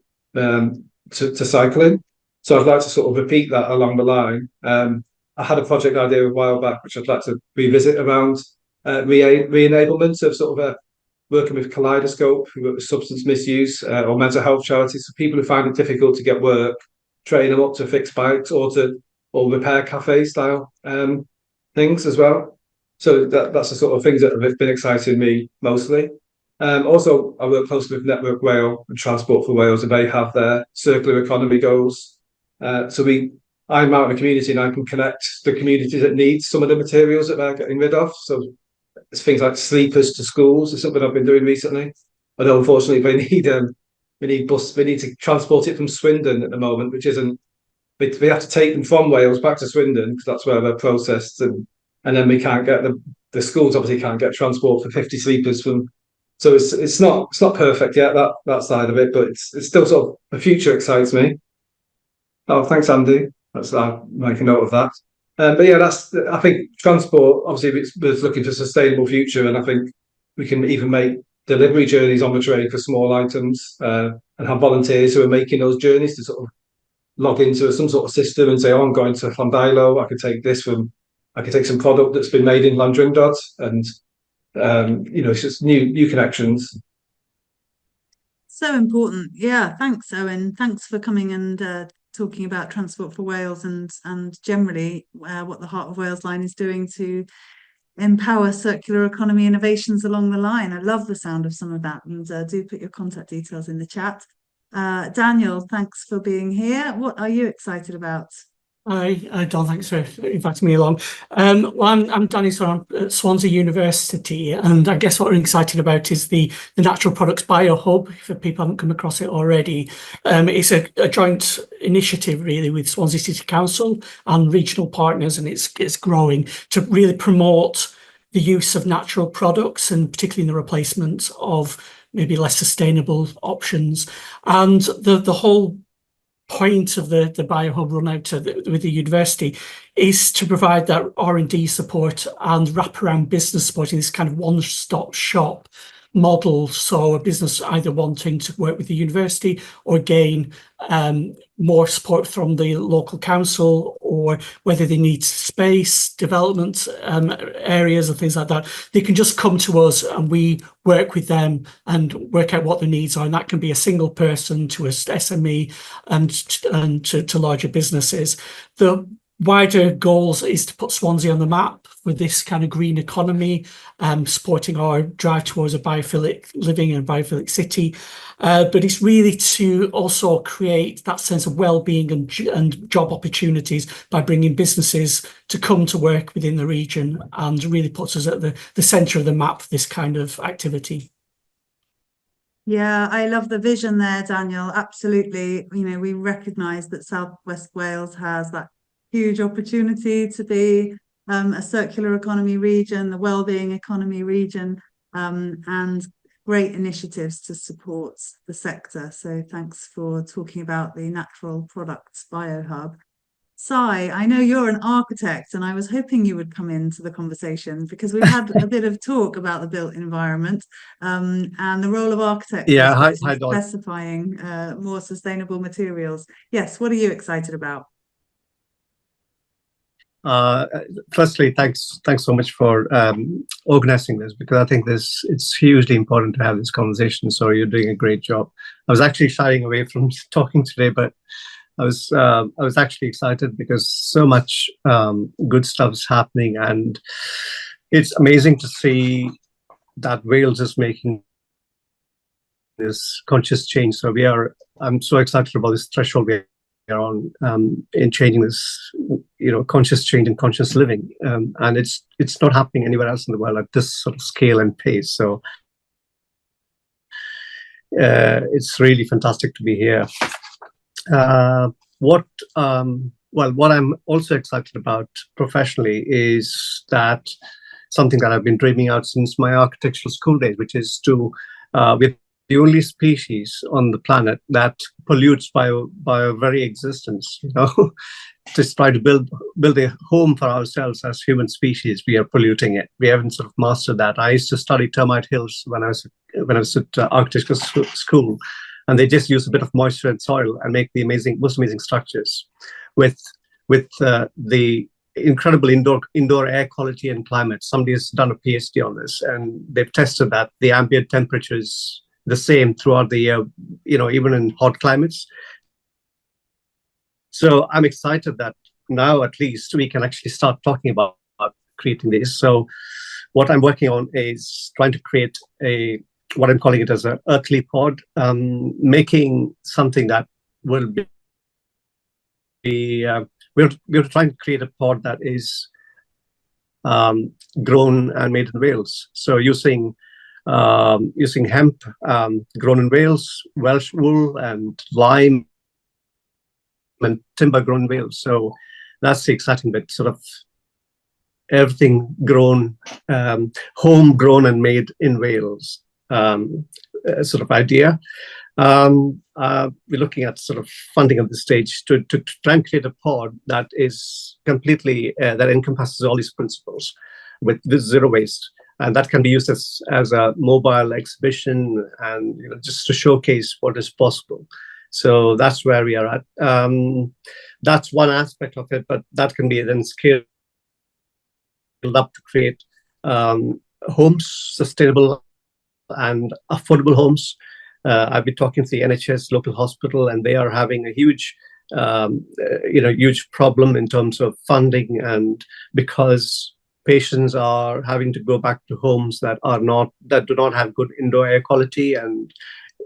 cycling. So I'd like to sort of repeat that along the line. I had a project idea a while back, which I'd like to revisit around re-enablement of sort of working with Kaleidoscope, who work with substance misuse or mental health charities. So people who find it difficult to get work, train them up to fix bikes or repair cafe style things as well. So that's the sort of things that have been exciting me mostly. Also, I work closely with Network Rail and Transport for Wales, and they have their circular economy goals. I'm out in the community and I can connect the communities that need some of the materials that they're getting rid of. So it's things like sleepers to schools is something I've been doing recently. Although unfortunately we need to transport it from Swindon at the moment, which isn't. We have to take them from Wales back to Swindon because that's where they're processed, and then we can't get the schools obviously can't get transport for 50 sleepers from. So it's not perfect yet, that side of it, but it's still sort of the future excites me. Oh, thanks, Andy. I'll make a note of that. But yeah, I think transport obviously we're looking for a sustainable future, and I think we can even make delivery journeys on the train for small items and have volunteers who are making those journeys to sort of log into some sort of system and say, oh, I'm going to Llandilo, I can take some product that's been made in Landringdod, and it's just new connections. So important. Yeah, thanks, Owen. Thanks for coming and talking about Transport for Wales and generally what the Heart of Wales line is doing to empower circular economy innovations along the line. I love the sound of some of that, and do put your contact details in the chat. Daniel, thanks for being here. What are you excited about? Hi, Don, thanks for inviting me along. Well, I'm Danny Swan at Swansea University, and I guess what we're excited about is the Natural Products Biohub, if people haven't come across it already. It's a joint initiative really with Swansea City Council and regional partners, and it's growing to really promote the use of natural products, and particularly in the replacement of maybe less sustainable options. And the whole point of the Biohub run out with the university is to provide that R&D support and wraparound business support in this kind of one-stop shop model. So a business either wanting to work with the university or gain more support from the local council, or whether they need space, development areas and things like that, they can just come to us and we work with them and work out what their needs are. And that can be a single person to a SME and to larger businesses. The wider goals is to put Swansea on the map with this kind of green economy, supporting our drive towards a biophilic living and biophilic city. But it's really to also create that sense of well-being and job opportunities by bringing businesses to come to work within the region, and really puts us at the centre of the map for this kind of activity. Yeah, I love the vision there, Daniel. Absolutely. You know, we recognise that South West Wales has that huge opportunity to be a circular economy region, the wellbeing economy region, and great initiatives to support the sector. So thanks for talking about the Natural Products Biohub. Sai, I know you're an architect, and I was hoping you would come into the conversation because we've had a bit of talk about the built environment and the role of architects in specifying more sustainable materials. Yes, what are you excited about? Firstly, thanks so much for organizing this, because I think it's hugely important to have this conversation. So you're doing a great job. I was actually shying away from talking today, but I was actually excited because so much good stuff's happening, and it's amazing to see that Wales is making this conscious change. So I'm so excited about this threshold we are on in changing this, conscious change and conscious living, and it's not happening anywhere else in the world at this sort of scale and pace. So it's really fantastic to be here. What I'm also excited about professionally is that something that I've been dreaming out since my architectural school days, which is to we're the only species on the planet that pollutes by our very existence. Just try to build a home for ourselves as human species. We are polluting it. We haven't sort of mastered that. I used to study termite hills when I was at architectural school, and they just use a bit of moisture and soil and make the most amazing structures with the incredible indoor air quality and climate. Somebody has done a PhD on this, and they've tested that the ambient temperature is the same throughout the year, even in hot climates. So I'm excited that now at least we can actually start talking about creating this. So what I'm working on is trying to create what I'm calling it as an earthly pod, making something that will be we're trying to create a pod that is grown and made in Wales. So using hemp grown in Wales, Welsh wool and lime and timber grown in Wales. So that's the exciting bit, sort of everything grown, homegrown and made in Wales sort of idea. We're looking at sort of funding at this stage to try and create a pod that is completely, that encompasses all these principles with this zero waste. And that can be used as a mobile exhibition and just to showcase what is possible. So that's where we are at. That's one aspect of it, but that can be then scaled up to create homes, sustainable and affordable homes. I've been talking to the NHS local hospital, and they are having a huge problem in terms of funding, and because patients are having to go back to homes that do not have good indoor air quality, and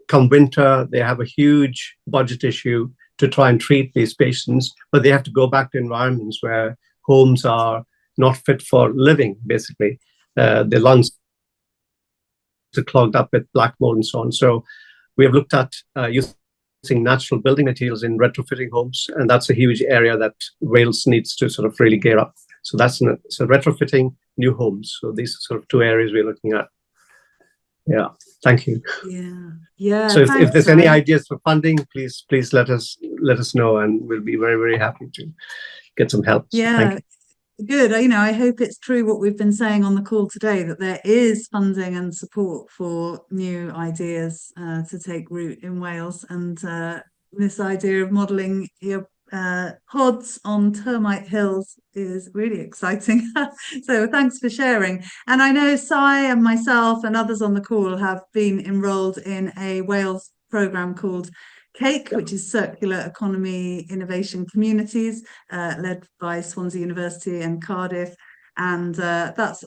come winter they have a huge budget issue to try and treat these patients, but they have to go back to environments where homes are not fit for living, basically. The lungs are clogged up with black mold and so on. So we have looked at using natural building materials in retrofitting homes, and that's a huge area that Wales needs to sort of really gear up. So that's so retrofitting new homes. So these are sort of two areas we're looking at. Yeah, thank you. Yeah. So if Thanks, there's any Si. ideas for funding, please let us know, and we'll be very, very happy to get some help. So Yeah, thank you. good. I hope it's true what we've been saying on the call today, that there is funding and support for new ideas to take root in Wales, and this idea of modelling your pods on termite hills is really exciting. So thanks for sharing. And I know Si and myself and others on the call have been enrolled in a Wales programme called CAKE, which is Circular Economy Innovation Communities, led by Swansea University and Cardiff. And that's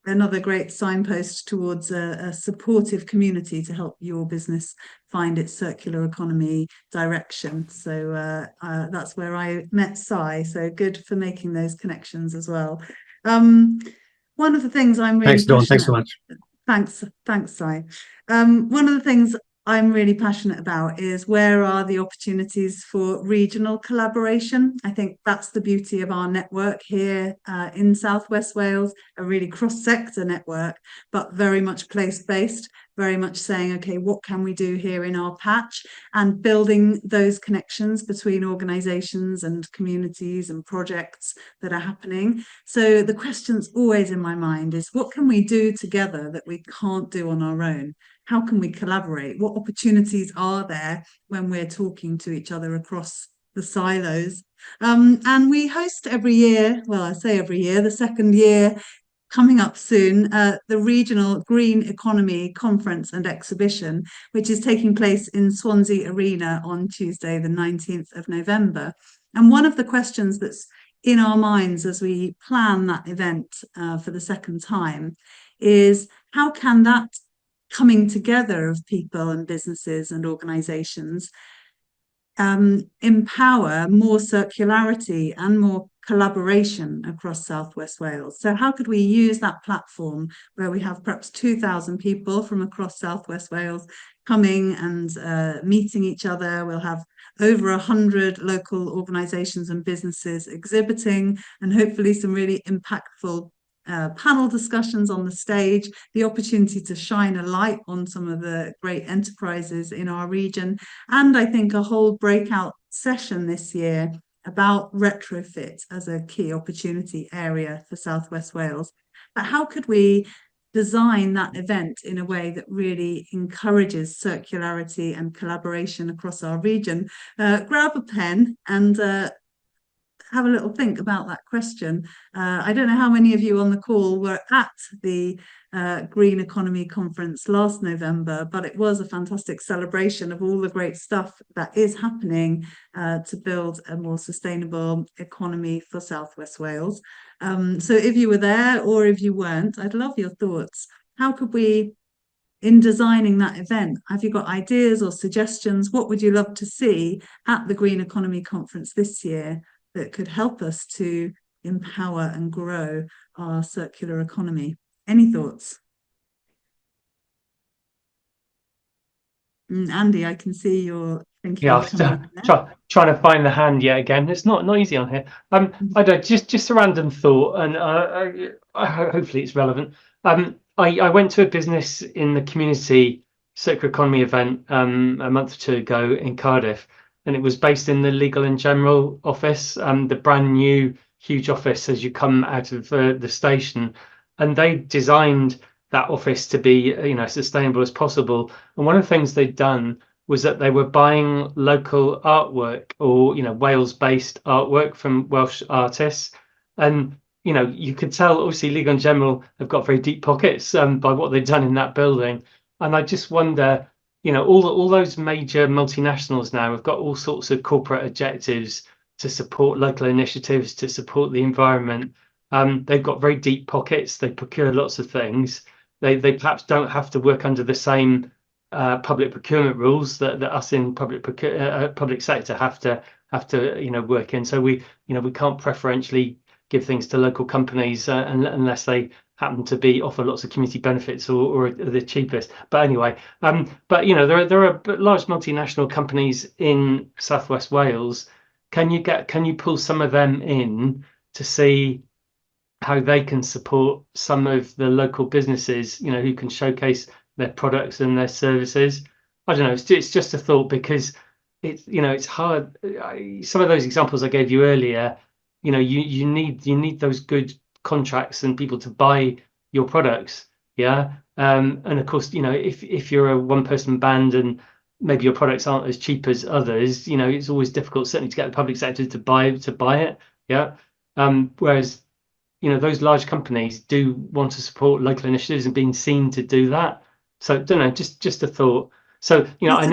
another great signpost towards a supportive community to help your business find its circular economy direction. So that's where I met Si. So good for making those connections as well. One of the things I'm really Thanks, Dawn. Thanks so much. Thanks, Si. One of the things I'm really passionate about is where are the opportunities for regional collaboration. I think that's the beauty of our network here in South West Wales, a really cross-sector network, but very much place-based, very much saying, okay, what can we do here in our patch, and building those connections between organisations and communities and projects that are happening. So the question's always in my mind is, what can we do together that we can't do on our own? How can we collaborate? What opportunities are there when we're talking to each other across the silos? And we host every year, well, I say every year, the second year coming up soon, the Regional Green Economy Conference and Exhibition, which is taking place in Swansea Arena on Tuesday, the 19th of November. And one of the questions that's in our minds as we plan that event for the second time is, how can that coming together of people and businesses and organisations empower more circularity and more collaboration across South West Wales? So how could we use that platform where we have perhaps 2,000 people from across South West Wales coming and meeting each other? We'll have over 100 local organisations and businesses exhibiting, and hopefully some really impactful panel discussions on the stage, the opportunity to shine a light on some of the great enterprises in our region, and I think a whole breakout session this year about retrofit as a key opportunity area for South West Wales. But how could we design that event in a way that really encourages circularity and collaboration across our region? Grab a pen and have a little think about that question. I don't know how many of you on the call were at the Green Economy Conference last November, but it was a fantastic celebration of all the great stuff that is happening to build a more sustainable economy for South West Wales. So if you were there or if you weren't, I'd love your thoughts. How could we, in designing that event, have you got ideas or suggestions? What would you love to see at the Green Economy Conference this year that could help us to empower and grow our circular economy? Any thoughts? Andy, I can see you're thinking. Yeah, trying to find the hand yet again. It's not easy on here. I don't, just a random thought, and hopefully it's relevant. I went to a business in the community circular economy event a month or two ago in Cardiff, and it was based in the Legal and General office, the brand new huge office as you come out of the station. And they designed that office to be, sustainable as possible. And one of the things they'd done was that they were buying local artwork, or Wales-based artwork from Welsh artists. And you could tell, obviously, Legal and General have got very deep pockets by what they've done in that building. And I just wonder, all those major multinationals now have got all sorts of corporate objectives to support local initiatives, to support the environment. They've got very deep pockets. They procure lots of things. They perhaps don't have to work under the same public procurement rules that us in public sector have to work in. So we can't preferentially give things to local companies unless they happen to offer lots of community benefits or are the cheapest. But anyway, but there are large multinational companies in Southwest Wales. Can you pull some of them in to see how they can support some of the local businesses, who can showcase their products and their services? I don't know. It's just a thought, because it's hard. Some of those examples I gave you earlier, you need those good contracts and people to buy your products. Yeah. And of course, if you're a one-person band and maybe your products aren't as cheap as others, it's always difficult, certainly, to get the public sector to buy it. Yeah. Whereas those large companies do want to support local initiatives and being seen to do that. So I don't know, just a thought. So I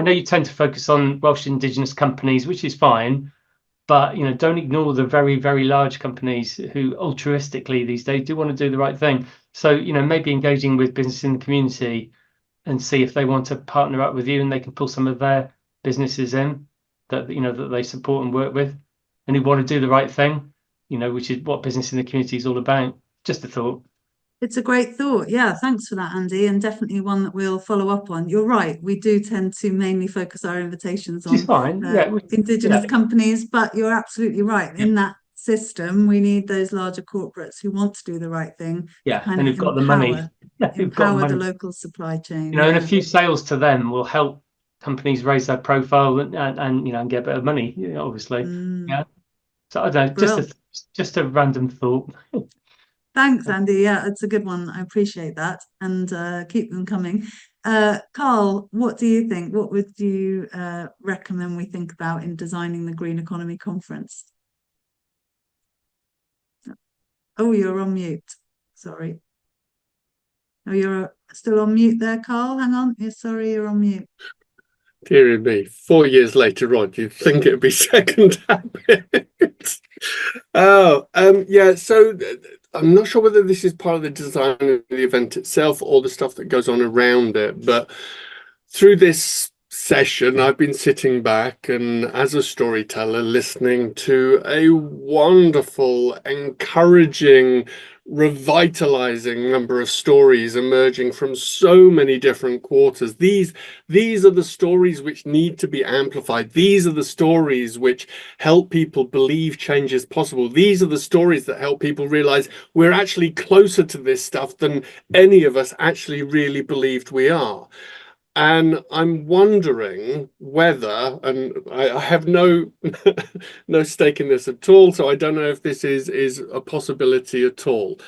know you tend to focus on Welsh Indigenous companies, which is fine, but don't ignore the very, very large companies who altruistically these days do want to do the right thing. So maybe engaging with business in the community and see if they want to partner up with you and they can pull some of their businesses in that that they support and work with, and who want to do the right thing. Which is what business in the community is all about. Just a thought. It's a great thought. Yeah, thanks for that, Andy, and definitely one that we'll follow up on. You're right. We do tend to mainly focus our invitations on Indigenous companies, but you're absolutely right. In that system, we need those larger corporates who want to do the right thing. Yeah, and who've got the money. Empower the local supply chain. And a few sales to them will help companies raise their profile and get a bit of money, obviously. Yeah. So I don't know, just a random thought. Thanks, Andy. Yeah, it's a good one. I appreciate that, and keep them coming. Carl, what do you think? What would you recommend we think about in designing the Green Economy Conference? Oh, you're on mute. Sorry. Oh, you're still on mute there, Carl. Hang on. Yeah, sorry, you're on mute. Dear me, 4 years later on, you'd think it'd be second habit. Yeah, so I'm not sure whether this is part of the design of the event itself or the stuff that goes on around it, but through this session, I've been sitting back and as a storyteller listening to a wonderful, encouraging, revitalizing number of stories emerging from so many different quarters. These are the stories which need to be amplified. These are the stories which help people believe change is possible. These are the stories that help people realize we're actually closer to this stuff than any of us actually really believed we are. And I'm wondering whether, and I have no stake in this at all, so I don't know if this is a possibility at all,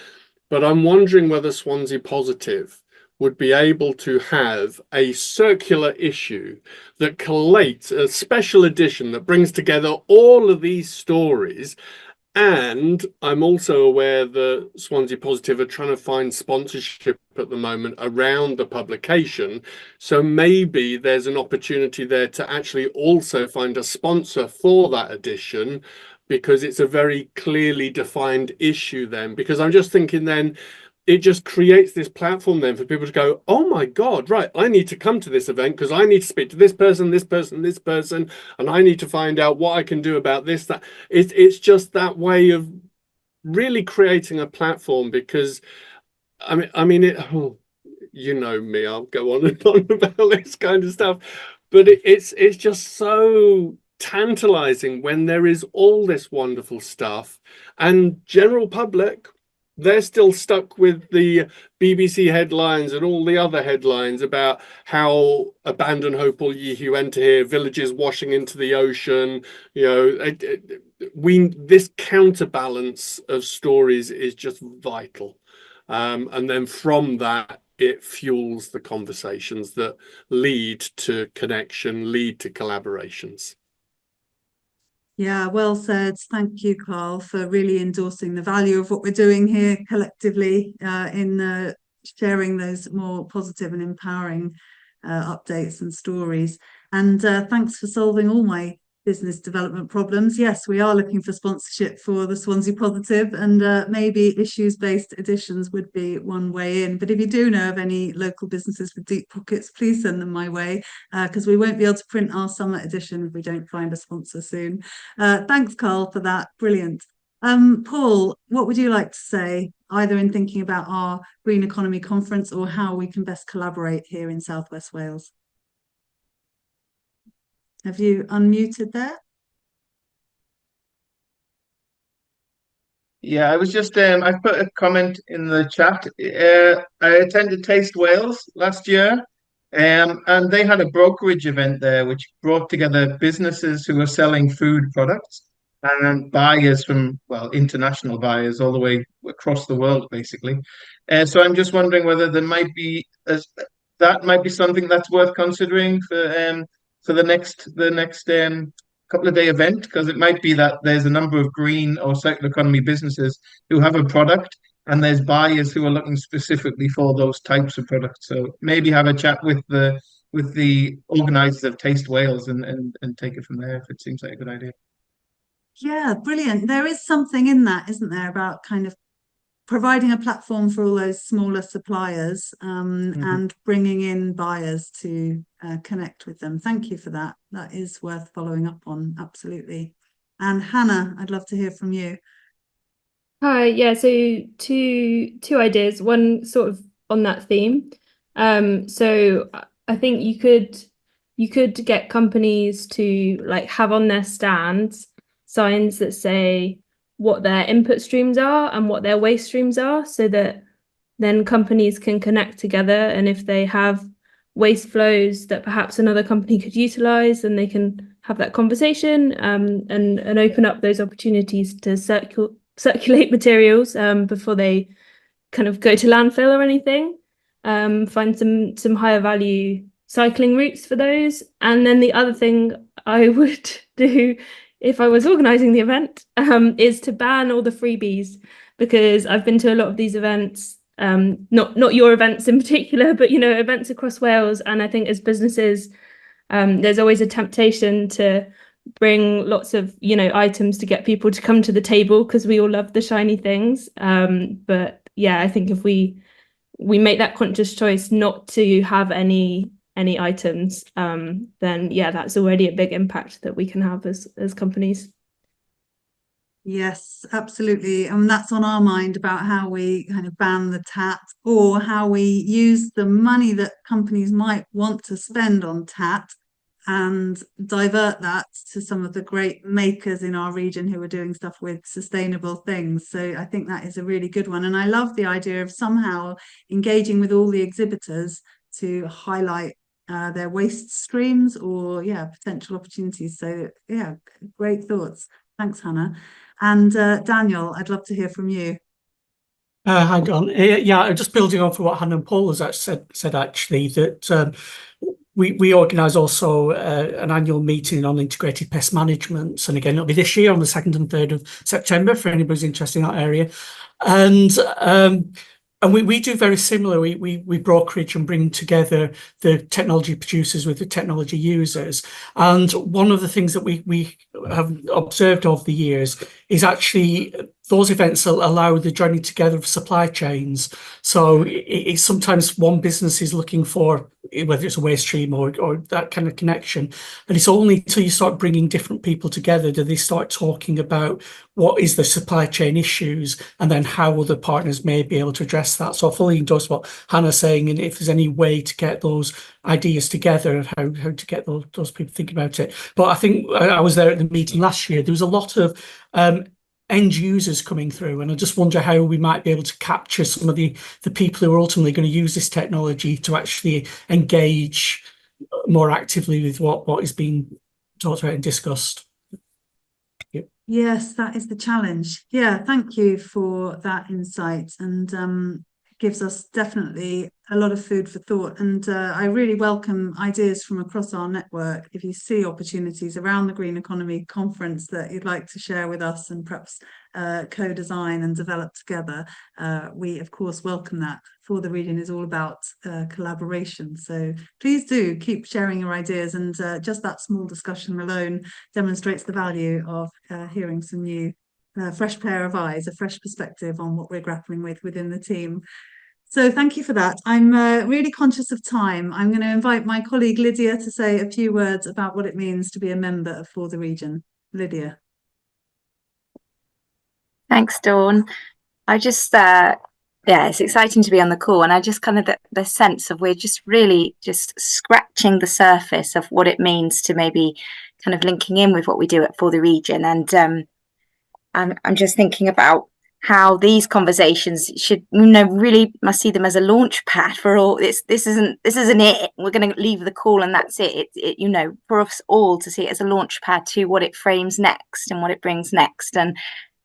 but I'm wondering whether Swansea Positive would be able to have a circular issue that collates a special edition that brings together all of these stories. And I'm also aware that Swansea Positive are trying to find sponsorship at the moment around the publication. So maybe there's an opportunity there to actually also find a sponsor for that edition, because it's a very clearly defined issue then. Because I'm just thinking then, it just creates this platform then for people to go, oh my God, right, I need to come to this event because I need to speak to this person, this person, this person, and I need to find out what I can do about this, that. It's just that way of really creating a platform, because I mean it, you know me, I'll go on and on about this kind of stuff, but it's just so tantalizing when there is all this wonderful stuff and general public, they're still stuck with the BBC headlines and all the other headlines about how abandon hope all ye who enter here, villages washing into the ocean. This counterbalance of stories is just vital. And then from that, it fuels the conversations that lead to connection, lead to collaborations. Yeah, well said. Thank you, Carl, for really endorsing the value of what we're doing here collectively in sharing those more positive and empowering updates and stories. And thanks for solving all my business development problems, yes, we are looking for sponsorship for the Swansea Positive, and maybe issues-based editions would be one way in. But if you do know of any local businesses with deep pockets, please send them my way, because we won't be able to print our summer edition if we don't find a sponsor soon. Thanks, Carl, for that. Brilliant. Paul, what would you like to say, either in thinking about our Green Economy Conference or how we can best collaborate here in South West Wales? Have you unmuted there? Yeah, I was just I put a comment in the chat. I attended Taste Wales last year, and they had a brokerage event there which brought together businesses who were selling food products and buyers from, well, international buyers all the way across the world, basically. So I'm just wondering whether there might be that might be something that's worth considering for the next couple of day event, because it might be that there's a number of green or circular economy businesses who have a product and there's buyers who are looking specifically for those types of products. So maybe have a chat with the organisers of Taste Wales and take it from there if it seems like a good idea. Yeah, brilliant. There is something in that, isn't there, about kind of providing a platform for all those smaller suppliers, and bringing in buyers to connect with them. Thank you for that. That is worth following up on, absolutely. And Hannah, I'd love to hear from you. Hi, yeah, so two ideas, one sort of on that theme. So I think you could get companies to like have on their stands signs that say what their input streams are and what their waste streams are, so that then companies can connect together, and if they have waste flows that perhaps another company could utilize, then they can have that conversation, and open up those opportunities to circulate materials before they kind of go to landfill or anything. Find some higher value cycling routes for those. And then the other thing I would do if I was organising the event is to ban all the freebies, because I've been to a lot of these events, not your events in particular, but events across Wales, and I think as businesses there's always a temptation to bring lots of items to get people to come to the table, because we all love the shiny things, but yeah, I think if we make that conscious choice not to have any items, then yeah, that's already a big impact that we can have as companies. Yes, absolutely. And that's on our mind, about how we kind of ban the TAT, or how we use the money that companies might want to spend on TAT and divert that to some of the great makers in our region who are doing stuff with sustainable things. So I think that is a really good one. And I love the idea of somehow engaging with all the exhibitors to highlight their waste streams or potential opportunities. So yeah, great thoughts. Thanks, Hannah. And Daniel, I'd love to hear from you. Hang on. Yeah, just building on for what Hannah and Paul has said actually, that we organise also an annual meeting on integrated pest management, and again it'll be this year on the 2nd and 3rd of September for anybody who's interested in that area. And we do very similar. We brokerage and bring together the technology producers with the technology users. And one of the things that we have observed over the years is actually those events allow the joining together of supply chains. So it's sometimes one business is looking for, whether it's a waste stream or that kind of connection. And it's only until you start bringing different people together do they start talking about what is the supply chain issues, and then how other partners may be able to address that. So I fully endorse what Hannah's saying, and if there's any way to get those ideas together of how to get those people thinking about it. But I think I was there at the meeting last year. There was a lot of end users coming through, and I just wonder how we might be able to capture some of the people who are ultimately going to use this technology to actually engage more actively with what is being talked about and discussed. Yep. Yes, that is the challenge. Yeah, thank you for that insight. And gives us definitely a lot of food for thought. And I really welcome ideas from across our network. If you see opportunities around the Green Economy Conference that you'd like to share with us and perhaps co-design and develop together, we of course welcome that. For the Region is all about collaboration. So please do keep sharing your ideas, and just that small discussion alone demonstrates the value of hearing some new fresh pair of eyes, a fresh perspective on what we're grappling with within the team. So thank you for that. I'm really conscious of time. I'm going to invite my colleague Lydia to say a few words about what it means to be a member of For the Region. Lydia. Thanks, Dawn. I just, yeah, it's exciting to be on the call, and I just kind of the sense of we're just really just scratching the surface of what it means to maybe kind of linking in with what we do at For the Region. And I'm just thinking about how these conversations should, really must see them as a launch pad for all this. This isn't it. We're going to leave the call and that's it. It for us all to see it as a launch pad to what it frames next and what it brings next. And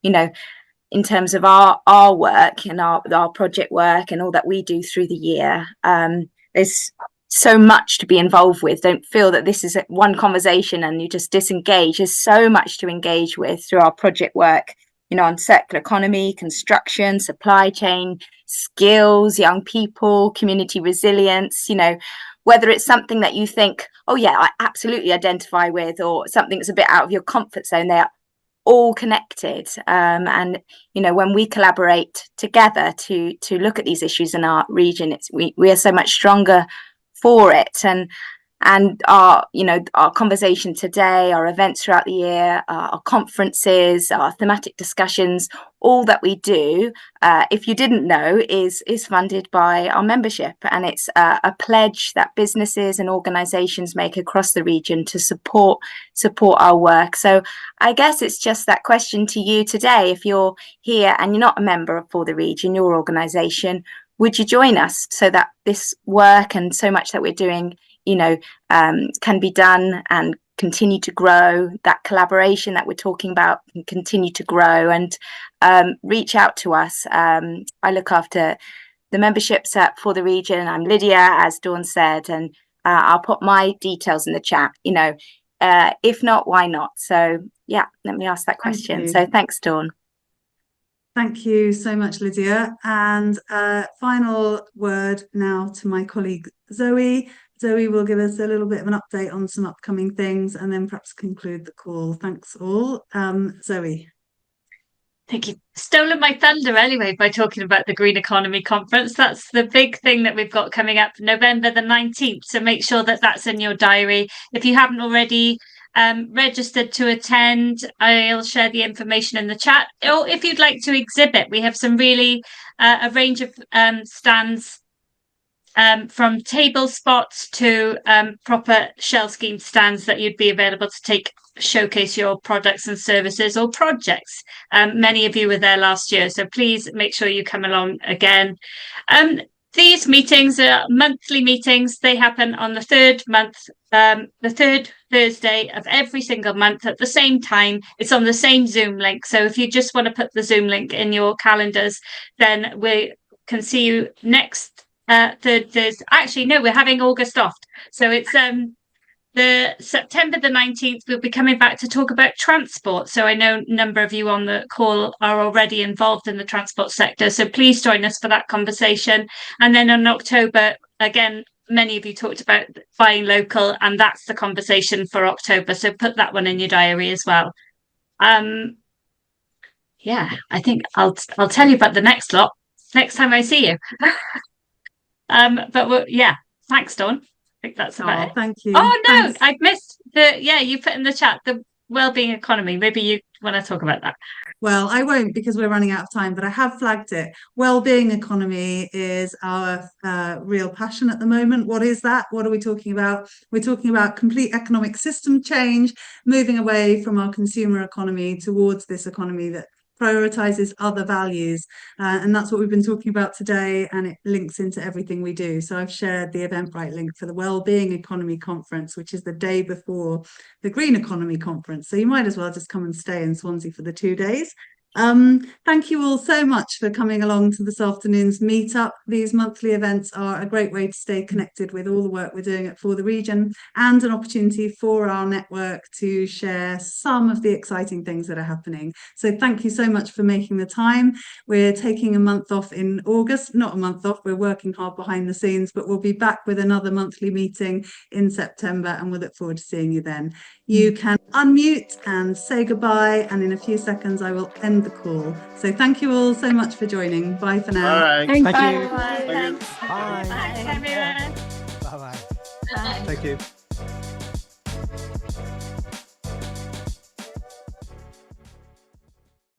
in terms of our work and our project work and all that we do through the year, there's so much to be involved with. Don't feel that this is one conversation and you just disengage. There's so much to engage with through our project work, on circular economy, construction, supply chain, skills, young people, community resilience, whether it's something that you think, oh yeah, I absolutely identify with, or something that's a bit out of your comfort zone, they're all connected. And when we collaborate together to look at these issues in our region, we are so much stronger for it. And our conversation today, our events throughout the year, our conferences, our thematic discussions, all that we do, if you didn't know, is funded by our membership. And it's a pledge that businesses and organizations make across the region to support our work. So I guess it's just that question to you today. If you're here and you're not a member of For the Region, your organization, would you join us so that this work and so much that we're doing can be done and continue to grow? That collaboration that we're talking about can continue to grow, and reach out to us. I look after the memberships For the Region. I'm Lydia, as Dawn said, and I'll put my details in the chat. If not, why not? So yeah, let me ask that question. So thanks, Dawn. Thank you so much, Lydia. And final word now to my colleague Zoe. Zoe will give us a little bit of an update on some upcoming things and then perhaps conclude the call. Thanks all. Zoe. Thank you. Stolen my thunder anyway by talking about the Green Economy Conference. That's the big thing that we've got coming up November the 19th. So make sure that that's in your diary. If you haven't already registered to attend, I'll share the information in the chat. Or if you'd like to exhibit, we have some really a range of stands, from table spots to proper shell scheme stands that you'd be available to showcase your products and services or projects. Many of you were there last year, so please make sure you come along again. These meetings are monthly meetings. They happen on the third Thursday of every single month at the same time. It's on the same Zoom link. So if you just want to put the Zoom link in your calendars, then we can see you next third Thursday. Actually, no, we're having August off. So it's the September the 19th. We'll be coming back to talk about transport. So I know a number of you on the call are already involved in the transport sector. So please join us for that conversation. And then in October, again, many of you talked about buying local, and that's the conversation for October. So put that one in your diary as well. Yeah, I think I'll tell you about the next lot next time I see you. Yeah, thanks, Dawn. I think that's about it. Thank you. Oh no, thanks. I've missed you put in the chat the wellbeing economy. Maybe you want to talk about that. Well, I won't because we're running out of time, but I have flagged it. Wellbeing economy is our real passion at the moment. What is that? What are we talking about? We're talking about complete economic system change, moving away from our consumer economy towards this economy that prioritizes other values, and that's what we've been talking about today, and it links into everything we do. So I've shared the Eventbrite link for the Wellbeing Economy Conference, which is the day before the Green Economy Conference. So you might as well just come and stay in Swansea for the 2 days. Thank you all so much for coming along to this afternoon's meetup. These monthly events are a great way to stay connected with all the work we're doing For the Region, and an opportunity for our network to share some of the exciting things that are happening. So thank you so much for making the time. We're taking a month off in August, not a month off, we're working hard behind the scenes, but we'll be back with another monthly meeting in September, and we'll look forward to seeing you then. You can unmute and say goodbye, and in a few seconds I will end the call. So thank you all so much for joining. Bye for now. All right. Thank you. Bye. Thanks. Bye. Thanks, everyone. Bye-bye. Bye. Thank you.